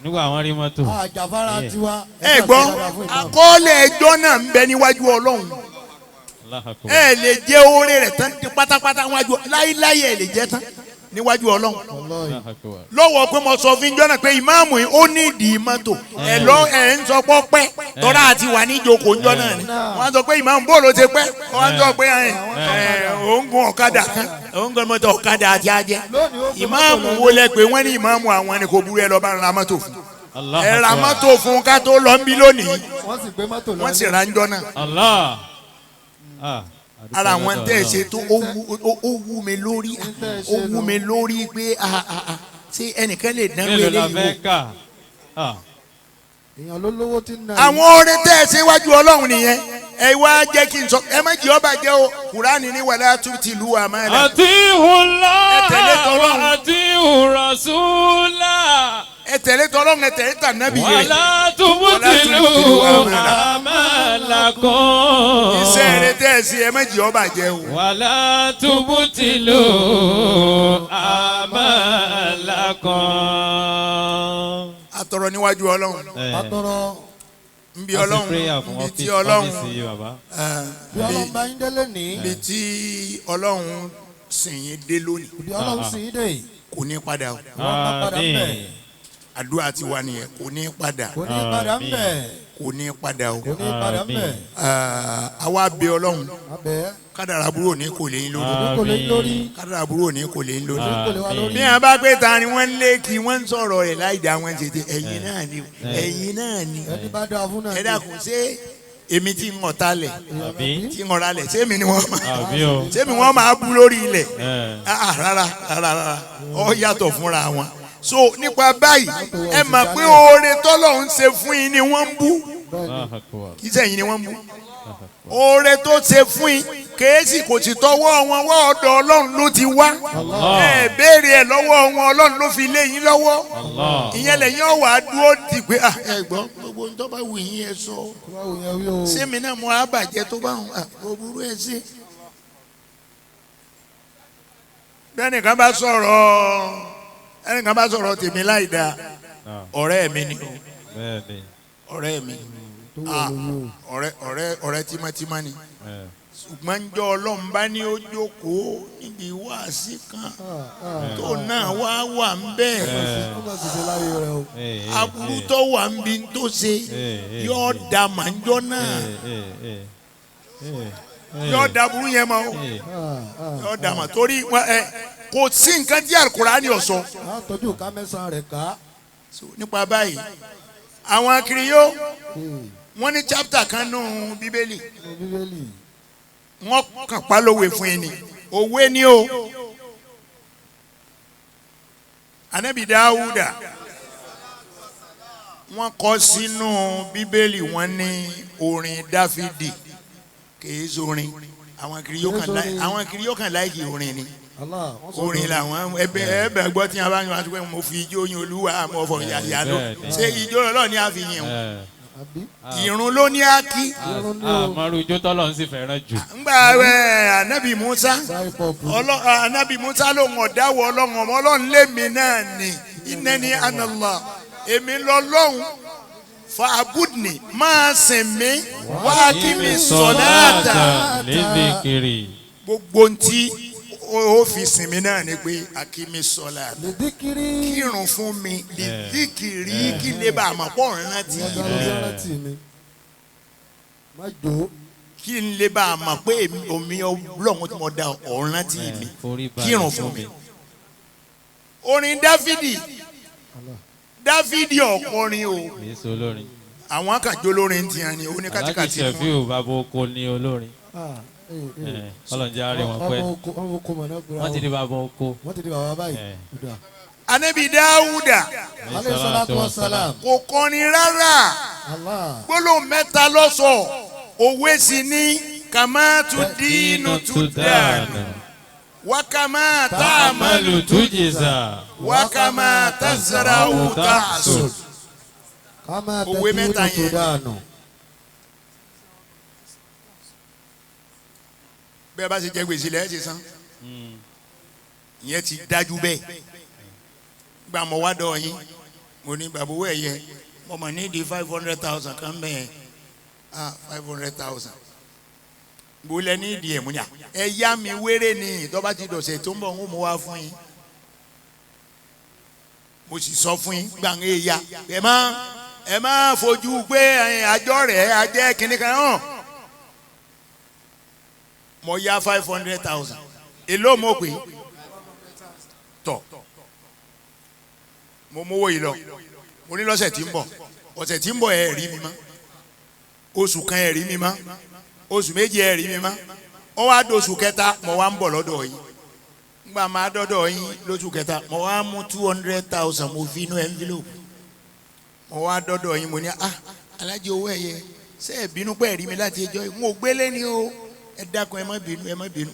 nígbà wọn rí mọ́tò. ẹ gbọ́ àkọọ́lẹ̀ ẹjọ́ náà ń bẹ níwájú Ọlọ́run ẹ lè jẹ́ oore rẹ̀ tán pátápátá níwájú láíláí ẹ lè jẹ́ tán níwájú Ọlọ́run lọ́wọ́ pé mo sọ fún jọ́nà pé ìmáàmù yìí ó ní ìdí mọ́tò ẹ̀ ń sọ pọ́ pẹ́ tọ́lá àti wà ní ìjókòó ńjọ́ náà ni wọ́n sọ pé ìmáàmù bóòlù ti pẹ́ wọ́n sọ pé òun gun ọ̀kadà kan òun gun mọ́tò ọ̀kadà àti ajẹ́ ìmáàmù wo lẹ pé wọ́n ní ìmáàmù àwọn ni kò burú ẹ lọ bá ra mọ́tò fún ẹ ra mọ́tò fún ká tó lọ ń bí lónìí wọ́n sì ra ńjọ́ náà ara àwọn tẹ́ ẹ ṣe tó ó wú mi lórí ó wú mi lórí pé ṣé ẹnìkan lè dán wí eléyìí wò. èèyàn ló lówó tí ń ná. àwọn orin tẹ́ ẹ ṣe wájú Ọlọ́run nìyẹn ẹ wá jẹ́ kí n sọ ẹ má jẹ́ ọba jẹ́ o Kùránì ní wàlá tubtilu àmánà. Atihullah wa atihu rasula. ẹ tẹ̀lé tọ́lọ́run ẹ tẹ̀lé tànàbí rẹ̀. wàlá tubtilu amalakum. iṣẹ́ rẹ tẹ́ ẹ sí ẹ má jẹ́ ọba jẹ́ o. wàlá tubtilu amalakum. atọrọ níwájú Ọlọ́run atọrọ nbí Ọlọ́run nbí tí Ọlọ́run bí Ọlọ́run bá yín délé ní. nbí tí Ọlọ́run sìn yín dé lónìí. bí Ọlọ́run sìn yín dé. kò ní padà o. àmín. àdúrà ti wà nìyẹn kò ní padà. kò ní padà ń bẹ̀. kò ní padà o. kò ní padà ń bẹ̀. àwa bẹ̀ Ọlọ́run abẹ́. kádàrá burú òní kò lè yín lórí. kò lè yín lórí. kádàrá burú òní kò lè yín lórí. kò lè wá lórí. bí wọn bá gbé ta ni wọn ń lé kí wọn ń sọ̀rọ̀ rẹ̀ láì dá wọn tètè ẹ̀yin náà ni ẹ̀yin náà ni. ẹni bá dáa fún náà. ẹ dákun ṣé èmi tí ń ọ̀tá lẹ̀ àbí tí ń ọ̀rá lẹ̀ ṣé èmi ni wọ́n máa àbí o. ṣé èmi wọ́n máa bú lórí ilẹ̀ ẹ rárá ọ yàtọ̀ fúnra wọn. so nípa báyìí ẹ mọ̀ pé oore tọ́lọ́run ṣe fún yín ni wọ́n ń bú kì í sẹ́yìn ni wọ́n ń bú oore tó ṣe fún yín kèésì kò sì tọwọ́ wọn wọ́ ọ̀dọ̀ Ọlọ́run ló ti wá ẹ béèrè ẹ lọ́wọ́ wọn Ọlọ́run ló fi lé yín lọ́wọ́ ìyẹn lẹ́yìn ọ̀wà dúró di pé ẹ gbọ́ gbogbo ń tọ́ bá wù yín ẹ sọ sẹ́mi náà mo á bàjẹ́ tó bá wọn kò burú ẹ sí. bẹ́ẹ̀nìkan bá sọ̀rọ̀ tèmi láì dáa ọ̀rẹ́ mi ni ọ̀rẹ́ mi ọ̀rẹ́ tímọ́tímọ́ ni ṣùgbọ́n njọ́ Ọlọ́run bá ní ó jókòó níbi wáàsí kan tó náà wà ń bẹ́ẹ̀ aburú tó wà ń bí tó ṣe yóò da màjọ́ náà yóò da burú yẹn mọ́ yóò da mà torí kò sí nǹkan tí Al-Qur'ani ó sọ. tọ́jú ká mẹ́sàn-án rẹ̀ ká. nípa báyìí àwọn akiriyó wọ́n ní chapter kan nù Bíbélì wọ́n kàn pa lówe fún yín ni òwe ni o. Ànábì Dáúdà wọ́n kọ sínú Bíbélì wọ́n ní orin Dáfídì kìí sórin àwọn kiri yóò kàn láìkì orin ni orin làwọn ẹbẹ gbọ́ tí wọ́n bá yàn wá pé mo fi ijó yin Olúwa mo fọ yàyà lọ ṣé ijó Ọlọ́run ni a fi yìn o ìrun ló ní ákí. àmọ́rú ijó tọ́lọ̀ ń sì fẹ́ràn jù. ngbà Ànábì Musa ló ń ọ̀dáwọ̀ Ọlọ́run lémi náà ni innani ana Allah èmi lọ́lọ́run fa'budni máa sìn mí wá kí mi sọ̀láàtà lédèkèrè. gbogbo ntí ó fi sìn mí náà ni pé akimi sọ̀láàtà kírun fún mi lédèkèrè kí lè bá a mọ̀ pọ̀ rántí mi kí n lè bá a mọ̀ pé omi Ọlọ́run tí mo da ọ̀ràn tí mi kírun fún mi. orin Dáfídì ọkọrin o àwọn akàjọ olórin ti hàn ní oníkàtìkàtì. alájí Ṣẹ̀fíù bàbá oko ní olórin ọlọ́njẹ́ àárẹ̀ wọn pẹ́ wọ́n ti di bàbá oko. Ànábì Dáúdà kò kọrin rárá gbólóhùn mẹ́ta ló sọ òwe sì ní kàmá tu dínú tu dánù wákàmá ta'malu tujza wákàmá tazra'u tahsud. òwe mẹ́ta yẹn bẹ́ẹ̀ bá ṣe jẹ gbèsè lẹ́yìn ṣe san ìyẹn ti dájú bẹ́ẹ̀ gba mọ̀ wá dọ̀ yín mo ní bàbá owó ẹ̀yẹ mo mọ̀ ní di 500,000 kan bẹ́ẹ̀ 500,000 bó lẹ ní ìdí ẹ̀ múnyà ẹ yá mi wéré ni tó bá ti dọ̀sẹ̀ tó ń bọ̀ ń mú wá fún yín mo sì sọ fún yín gbàngé ya ẹ má fojú pé àjọ rẹ̀ ajẹ́ kìnnì kan hàn mo yá 500,000 èló mo pè tọ̀ mo mówó yìí lọ mo ní lọ́sẹ̀ tí ń bọ̀ ọ̀sẹ̀ tí ń bọ̀ ẹ̀ rí mi mọ́ oṣù kan ẹ̀ rí mi mọ́ oṣù méjì ẹ̀ rí mi mọ́ ó wá dóṣù kẹta mo wá ń bọ̀ lọ́dọ̀ yìí ngbà máa dọ́dọ̀ yín lóṣù kẹta mo wá mú 200,000 mo fi inú envelope mo wá dọ́dọ̀ yín mo ní alájí owó ẹ̀yẹ ṣé ẹ bínú pé ẹ rí mi láti ẹjọ́ yìí n ò gbélé ni o ẹ dákun ẹ má bínú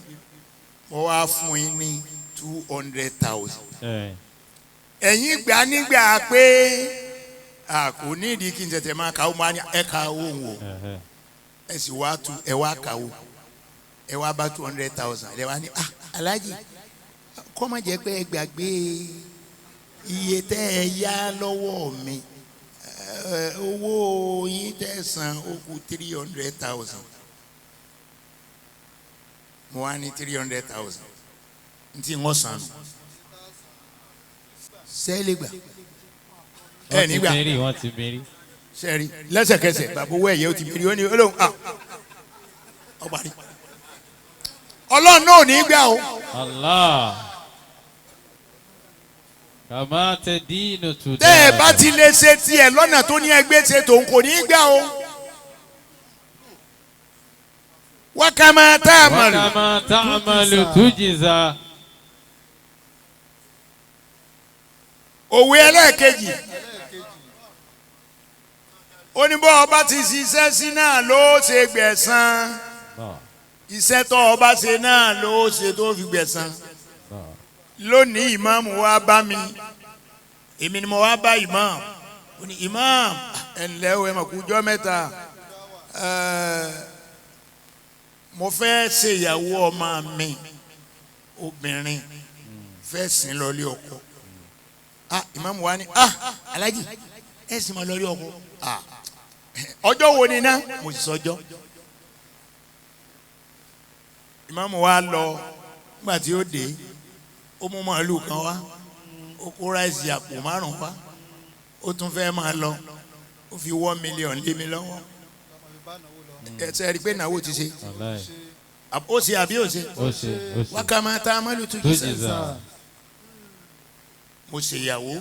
mo wá fún yín ní 200,000 ẹ̀yin gbà nígbà pé kò ní ìdí kí n tètè máa kàwé máa ní ẹ ka owó wò ẹ sì wá tu ẹ wá kàwé ẹ wá bá 200,000 ẹ wá ní alájí kọ́ má jẹ́ pé ẹ gbàgbé iye tẹ́ ẹ yá lọ́wọ́ mi owó yín tẹ̀sán ó kù 300,000 mo wá ní 300,000 ntí wọ́n sàn nù sẹ́ẹ̀lì gbà ẹ̀ nígbà wọ́n ti bẹ̀rẹ̀ sẹ́ẹ̀rì lẹ́sẹ̀kẹsẹ̀ bàbá owó ẹ̀yẹ ó ti bẹ̀rẹ̀ ó ní olóhùn ọ̀parí ọlọ́run náà ò ní gbà o. Allah kàmá tẹ dínú tù. tẹ́ ẹ bá ti lè ṣe tiẹ̀ lọ́nà tó ní ẹgbẹ́ ṣe tòun kò ní gbà o. wákàmá tá a mọ̀ lò. wákàmá tá a mọ̀ lò tújìzà. òwe ẹlẹ́ẹ̀kejì ó ní bọ́ ọba ti ṣiṣẹ́ sí náà ló ṣe gbẹ̀san iṣẹ́ tó ọba ṣe náà ló ṣe tó fi gbẹ̀san lónìí ìmáàmù wa bá mi èmi ni mo wá bá ìmáàmù ó ní ìmáàmù ẹ̀ǹlẹ́ o ẹ̀ mọ̀ kú jọ́ mẹ́ta mo fẹ́ ṣe ìyàwó ọmọ mi obìnrin fẹ́ sìn lọ́lé ọkọ ìmáàmù wa ní alájì ẹ̀ sì máa lọ́lé ọkọ ọjọ́ wo ni ná mo sì sọjọ́ ìmáàmù wa lọ nígbà tí ó dé ó mú màálù kan wá ó kó ráìsì àpò 5 wá ó tún fẹ́ máa lọ ó fi $1 million lé mi lọ́wọ́ ẹsẹ̀ rí i pé ìnáwó ti ṣe ó ṣe àbí ó ṣe wákàmá tá a máa lù tún jù sẹ́yìn mo ṣèyàwó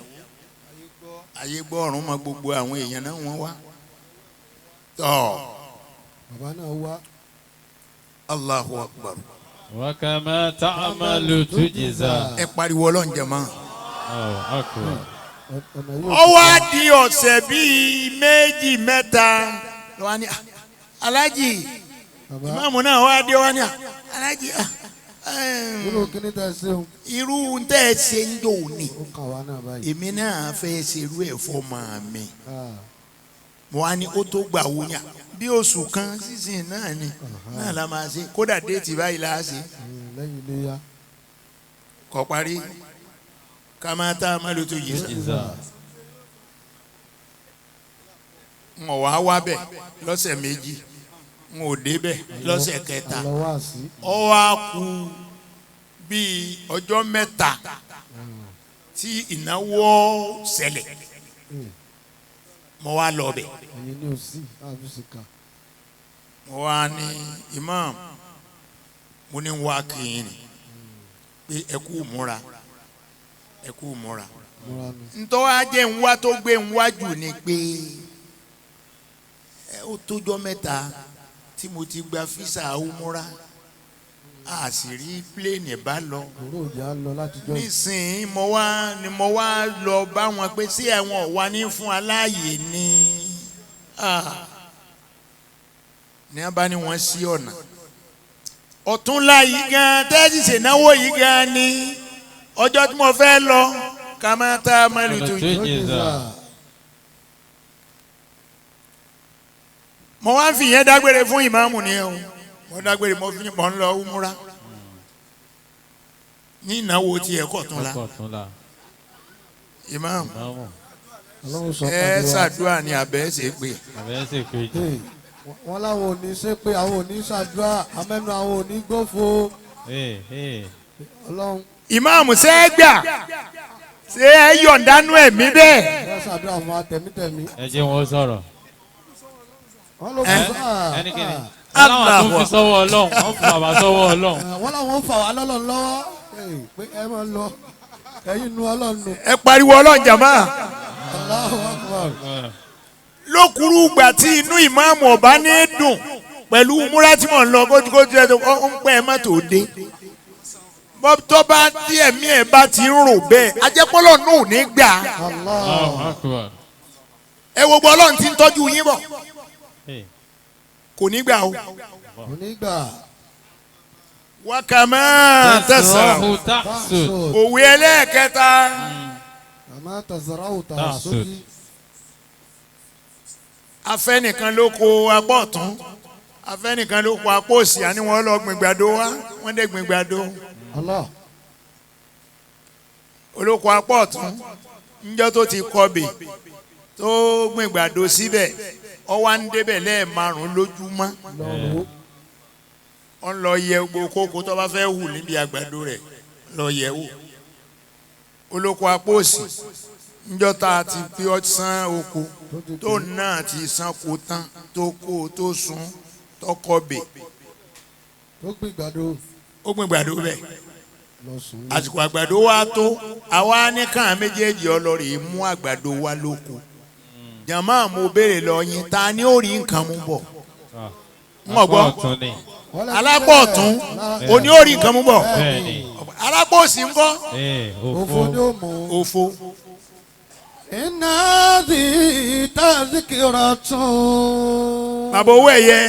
ayé gbọ́ ọ̀run mọ gbogbo àwọn èèyàn náà wọ́n wá tọ́ bàbá náà wá. Allahu Akbar. wákàmá tá a máa lò tújìzà. ẹ pariwo ọlọ́run jẹ mọ́. Ó wá di ọ̀sẹ̀ bíi 2 3 lọ́wọ́ ní alájì ìmáàmù náà wá dé wá ní alájì irú kíní tẹ ṣe o. irú tẹ́ ẹ ṣe ń dò ní ó kàn wá náà báyìí. èmi náà fẹ́ ṣerú ẹ̀ fọ́mọ mi mo wá ní ó tó gbà wó ní bí oṣù kan sísìn náà ni náà la máa ṣe kódà déètì báyìí la ṣe lẹ́yìn iléyá. kọ́ parí ká máa tá a máa lò tó yìí sá n ò wá wá bẹ̀ lọ́sẹ̀ 2 n ò dé bẹ̀ lọ́sẹ̀ 3 ó wá kù bíi ọjọ́ 3 tí ìnáwó ṣẹlẹ̀ mo wá lọ bẹ̀ ẹ̀yin ní òsì àbúṣe mo wá ní imam mo ní wá kìíní pé ẹ kú múra ntọ́ ajẹ́ ń wá tó gbé ń wájú ni pé ó tójọ́ 3 tí mo ti gba físà umura a sì rí pléènì bá lọ nísìnyí mo wá lọ bá wọn pé sí ẹ̀wọ̀n wà ní fún aláàyè ni ní a bá ní wọn sí ọ̀nà ọ̀túnla yìí gan tẹ́sí ṣènáwó yìí gan ni ọjọ́ tí mo fẹ́ lọ ká máa tá a máa lù tó yìí. mo wá ń fi yẹn dágbére fún ìmáàmù ni ẹ o mo dágbére mo fi mọ̀ ń lọ umura ní ìnáwó tí ẹ kọ̀ tún la ìmáàmù ẹ ṣàdúrà ní abẹ́ ṣe pé. wọ́n láwọn ò ní ṣe pé àwọn ò ní ṣàdúrà amẹ́nu àwọn ò ní gbófo. ọlọ́run. ìmáàmù ṣe é gbà ṣé ẹ yọ̀ǹdánú ẹ̀mí bẹ́ẹ̀. ẹ ṣàdúrà fún atẹ̀mítẹ̀mí. ẹ jẹ́ wọn sọ̀rọ̀. wọ́n ló fún ẹnikẹ́ni aláwọ̀ tó fi sọ́wọ́ ọlọ́run wọ́n fi bàbá sọ́wọ́ ọlọ́run. wọ́n láwọn fà wá lọ́lọ́run lọ́wọ́ pé ẹ máa lọ ẹ̀yin nu ọlọ́run nù. ẹ pariwo ọlọ́run jàmá. Allahu Akbar. lókùrú ìgbà tí inú ìmáàmù ọba ní dùn pẹ̀lú múra tí mò ń lọ kójú ẹ̀ tó ń pẹ́ ẹ má tó dé. tó bá tí ẹ̀mí ẹ̀ bá ti ń rò bẹ́ẹ̀ ajẹ́pọ́lọ́ náà ò ní gbà. ẹ wo gbọ́ ọlọ́run tí ń tọ́jú yín bọ̀ kò ní gbà o. kò ní gbà. wákàmá tẹ̀sán òwe ẹlẹ́ẹ̀kẹta. kàmá tẹ̀sán òtà sódì. afẹ́nìkan ló kó apá ọ̀tún afẹ́nìkan ló kó apá òsì àní wọ́n lọ gbìngbàdo wá wọ́n dé gbìngbàdo. olóko apá ọ̀tún níjọ́ tó ti kọbè tó gbìn gbàdo síbẹ̀ ó wá ń débẹ̀ lẹ́ẹ̀márùn lójúmọ́ ó ń lọ yẹ gbogbo kókó tó bá fẹ́ hù níbi àgbàdo rẹ̀ lọ yẹ wò olóko apóòsì níjọ́ tá a ti fi ọsán oko tó náà ti san kó tán tó kó tó sun tó kọbè tó gbìn gbàdo ó gbìn gbàdo bẹ́ẹ̀ àsìkò àgbàdo wa tó àwa ní kàn méjèèjì ọlọ́rẹ̀ mú àgbàdo wa lóko jàmá mo béèrè lọ yín ta ni ó rí nǹkan mú bọ̀ ń gbọ́ alápọ̀ ọ̀tún òní ó rí nǹkan mú bọ̀ alápọ̀ òsì ń kọ́ òfò ni ó mú òfò. iná di tazikira tún. bàbá Owó Ẹ̀yẹ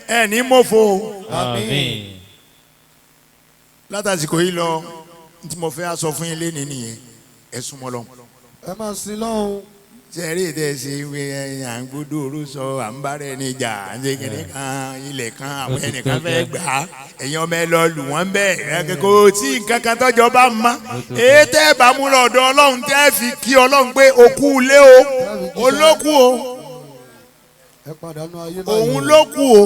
ẹ ní mọ́fọ́ àmín. látàsìkò yìí lọ tí mo fẹ́ sọ fún yín lé nìyẹn ẹ súnmọ́ lọ. ẹ máa sin lọ́hùn. sẹ́rí ìdẹ́sẹ̀ ìwé à ń gbódò oró sọ à ń bára ẹni jà à ń ṣèkìní kan ilẹ̀ kan àwọn ẹnìkan fẹ́ gbà á ẹ̀yin ọmọ ẹ lọ lù wọ́n bẹ́ẹ̀ kò tí nǹkan kan tọ́jọ́ bá mọ́ èyí tẹ́ ẹ bá mú lọ́dọ̀ Ọlọ́run tẹ́ ẹ fi kí Ọlọ́run pé òkú ilé o olókù o ẹ pàdánù ayé báyìí. òun ló kù o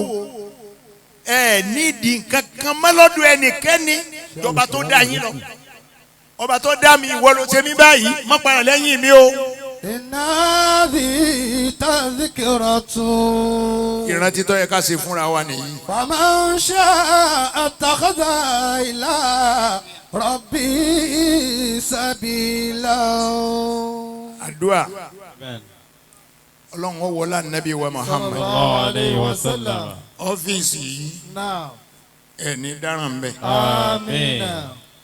ẹ nídìí nǹkan kan mọ́ lọ́dọ̀ ẹnikẹ́ni ìjọba tó dá yín lọ ọba tó dá mi ìwọ ló ṣe mí báyìí má padà lẹ́yìn mi o. iná di tazikira tún. ìrántí tó yẹ ká ṣe fúnra wa nìyí. faman sha'a attakhadha ila rabbi sabila. àdúrà ọlọ́run ó wọlá nàbí wa Muhammad sallallahu alayhi wa sallam. ọ́fíìsì yìí náà. ẹni dáràn bẹ́ẹ̀ àmín.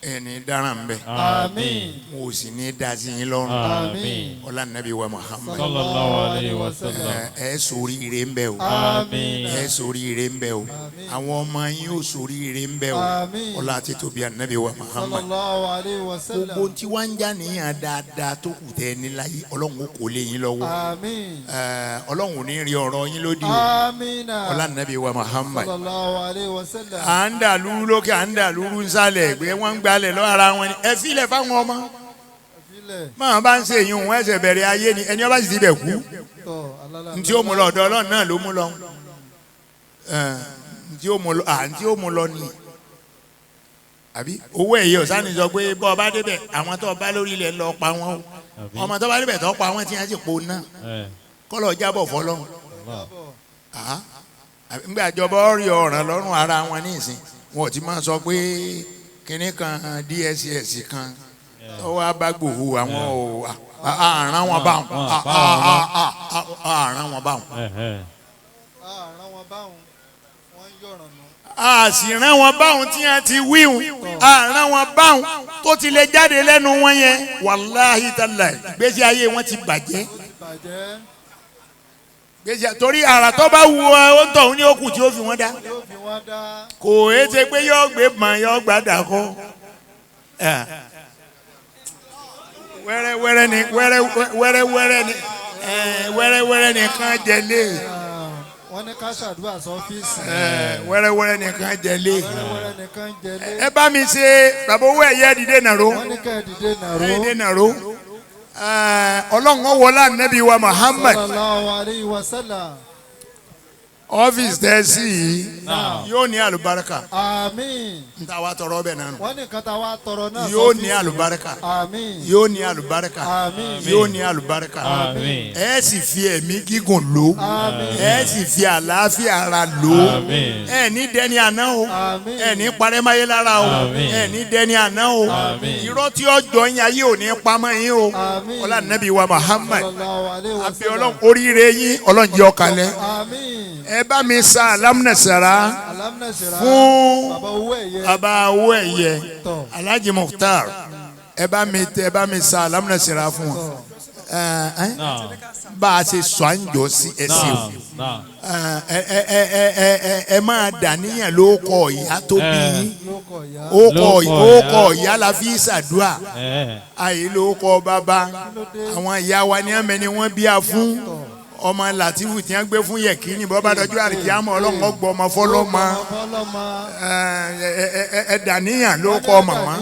ẹni dáràn bẹ́ẹ̀ àmín. mo sì ní dasi yín lọ́rùn àmín. ọlá nàbí wa Muhammad sallallahu alayhi wa sallam. ẹ sórí ire ń bẹ o àmín. ẹ sórí ire ń bẹ o àwọn ọmọ yín ò sórí ire ń bẹ o àmín. ọlá àti tóbi ànábì wa Muhammad sallallahu alayhi wa sallam. gbogbo tí wọ́n ń já níyàn dáadáa tó kù tẹ́ ní láyé ọlọ́run ó kò lé yín lọ́wọ́ àmín. ọlọ́run ò ní rí ọ̀rọ̀ yín lódì o àmín. ọlá nàbí wa Muhammad sallallahu alayhi wa sallam. à ń dà lúrú lókè à ń dà lúrú nsàlẹ̀ gbé wọ́n ń gbalẹ̀ lọ́ ara wọn ni ẹ filẹ̀ fáwọn ọmọ máa bá ń ṣe èyí òun ẹsẹ̀ bẹ̀rẹ̀ ayé ni ẹni ọba sì ti bẹ̀ kú ntí ó mú lọ ọ̀dọ̀ Ọlọ́run náà ló mú lọ ntí ó mú lọ ni àbí Owó Ẹ̀yẹ ọ̀sán sọ pé bọ́ ọba débẹ̀ àwọn tó ọba lórí ilẹ̀ lọ pa wọn o ọmọ tó ọba débẹ̀ tó pa wọn tí wọ́n ti po náà kọ́lọ̀ jábọ̀ fọlọ́run nígbà ìjọba ọ̀rẹ́ ọ̀ràn lọ́rùn ara wọn ní ìsìn wọn ò ti máa sọ pé kinní kan DSS kan tọ́wọ́ abágbòho àwọn ò àrán wọn bá wọn àrán wọn bá wọn. àrán wọn báwọn wọn yọ̀ràn nù. a sì rán wọn báwọn tí wọn ti wíhun àrán wọn báwọn tó ti lè jáde lẹ́nu wọn yẹn wàláhì tàlà ìgbésí ayé wọn ti bàjẹ́. torí àrà tó bá wu ó ń tọ̀hún ní òkú tí ó fi wọ́n dá kò é ṣe pé yóò gbé mọ̀ yóò gbàdá kọ́ wẹ́rẹ́wẹ́rẹ́ ni wẹ́rẹ́wẹ́rẹ́ nìkan jẹlé. wọ́n ní ká ṣàdúrà sọ́fíìsì. wẹ́rẹ́wẹ́rẹ́ nìkan jẹlé. wẹ́rẹ́wẹ́rẹ́ nìkan jẹlé. ẹ bá mi ṣe bàbá Owó Ẹ̀yẹ dìde nàró. wọ́n ní ká dìde nàró. dìde nàró. ọlọ́run wọlá nàbí wa Muhammad. sallallahu alayhi wa sallam. ọ́fíìsì tẹ́ sí yìí yóò ní àlùbáríkà. àmín. n ta wa tọrọ bẹ́ẹ̀ nánu. wọ́n ní nǹkan tá a wá tọrọ náà. yóò ní àlùbáríkà. àmín. yóò ní àlùbáríkà. àmín. yóò ní àlùbáríkà. àmín. ẹ sì fi ẹ̀mí gígùn lò. àmín. ẹ sì fi àlàáfíà ara lò. àmín. ẹ ní dẹni àná o. àmín. ẹ ní parẹ́máyé lára o. àmín. ẹ ní dẹni àná o. àmín. irọ́ tí ó jọ yín ayé ò ní pamọ́ yín o. àmín. ọlá nàbí wa Muhammad. sallallahu alayhi wa àbí sallam. ọlọ́run oríire yín ọlọ́run jẹ́ ọ̀kalẹ̀. àmín. ẹ bá mi sa alámúnẹ̀sára alámúnẹ̀sára. fún bàbá Owó Ẹ̀yẹ. bàbá Owó Ẹ̀yẹ tọ̀. Alhaji Mukhtar ẹ bá mi sa alámúnẹ̀sára fún wọn. bá a ṣe sọ à ń jọ sí ẹsẹ o ẹ máa dàníyàn ló kọ ìyá tó bí yín ó kọ ìyá la fi ṣàdúrà àyè ló kọ bàbá àwọn ìyá wa ní àmẹ ni wọ́n bí a fún ọmọ Latifu tí wọ́n gbé fún Yẹ̀kínì bọ́ bá dọjú àríkíámọ̀ ọlọ́run ọgbọ́ ọmọ fọlọ́mọ ẹ̀dàníyàn ló kọ́ màmá.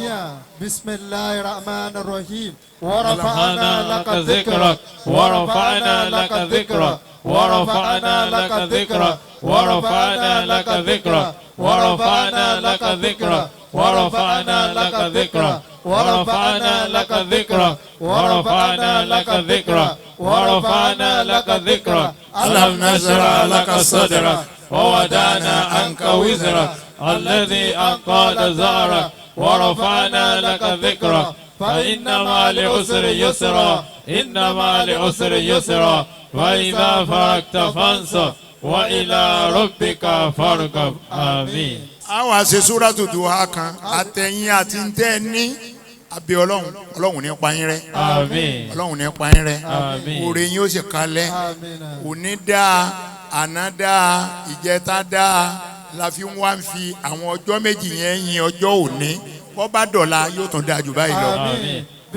bisimilahi rahman rahim. ورفعنا لك ذكرك ورفعنا لك ذكرك ورفعنا لك ذكرك ورفعنا لك ذكرك ورفعنا لك ذكرك ورفعنا لك ذكرك ورفعنا لك ذكرك ورفعنا لك ذكرك ورفعنا لك ذكرك ألم نشرح لك صدرك ووضعنا عنك وزرك الذي أنقض ظهرك ورفعنا لك ذكرك فإن مع العسر يسرا إن مع العسر يسرا وإذا فرغت فانصب وإلى ربك فارغب آمين. àwọn àṣẹ Suratu Duha kan àtẹ̀yìn àti ntẹ́ ní abẹ́ ọlọ́run ní payín rẹ́. Àmín. ọlọ́run ní payín rẹ́. Àmín. oore yín ó sì kalẹ̀. òní dáa àná dáa ìjẹta dáa la fi wá ń fi àwọn ọjọ́ méjì yẹn yin ọjọ́ òní bọ́ bá dọ̀la yóò tún dáa jù báyìí lọ.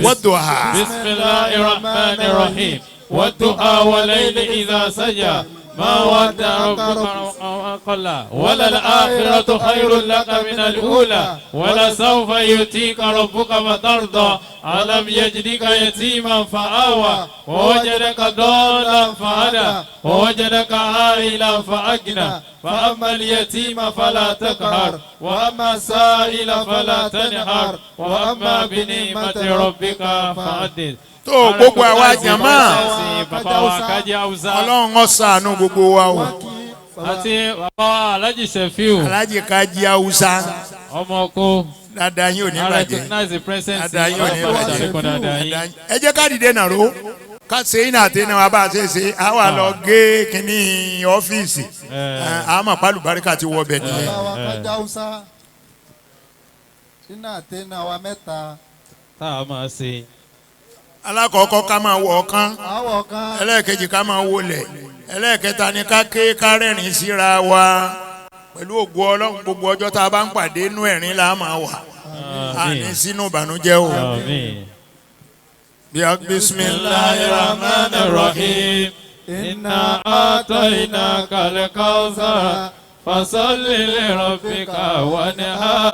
Wadduha. Bismillahir Rahmanir Rahim. Wadduha wal-layli idha saja. ما ودع ربك وما قلى وللآخرة خير لك من الأولى ولسوف يؤتيك ربك فترضى ألم يجدك يتيما فآوى ووجدك ضالا فهدى ووجدك عائلا فأغنى فأما اليتيم فلا تقهر وأما السائل فلا تنهر وأما بنعمة ربك فحدث. tó gbogbo àwa jàmá Ọlọ́run ó ṣàánú gbogbo wa o. àti bàbá Alhaji Sefiu Alhaji Kaji Hausa ọmọ oko dáadáa yín ò ní I bàjẹ́ recognize the presence dáadáa yín ò ní of dáadáa yín. bàjẹ́. ẹ jẹ́ ká dìde nàró ká ṣe iná àti iná wa bá a ṣe ṣe á wà lọ gé kínní ọ́fíìsì àmọ́ pálù baríkà ti wọ bẹ̀ nìyẹn. Kaji Hausa iná àtẹnà wa mẹ́ta. tá a máa ṣe. alákọ̀ọ́kọ́ ká máa wọ ọ̀kan àwọ̀ kan. ẹlẹ́ẹ̀kejì ká máa wọlẹ̀ ẹlẹ́ẹ̀kẹta ni ká ké kárẹ́rìn síra wa pẹ̀lú ògo Ọlọ́run gbogbo ọjọ́ tá a bá ń pàdé inú ẹ̀rín la máa wà àní sínú ìbànújẹ́ o. Bismillahir Rahmanir Rahim. Inna a'tainaka al-kawthar fasalli li rabbika wanhar.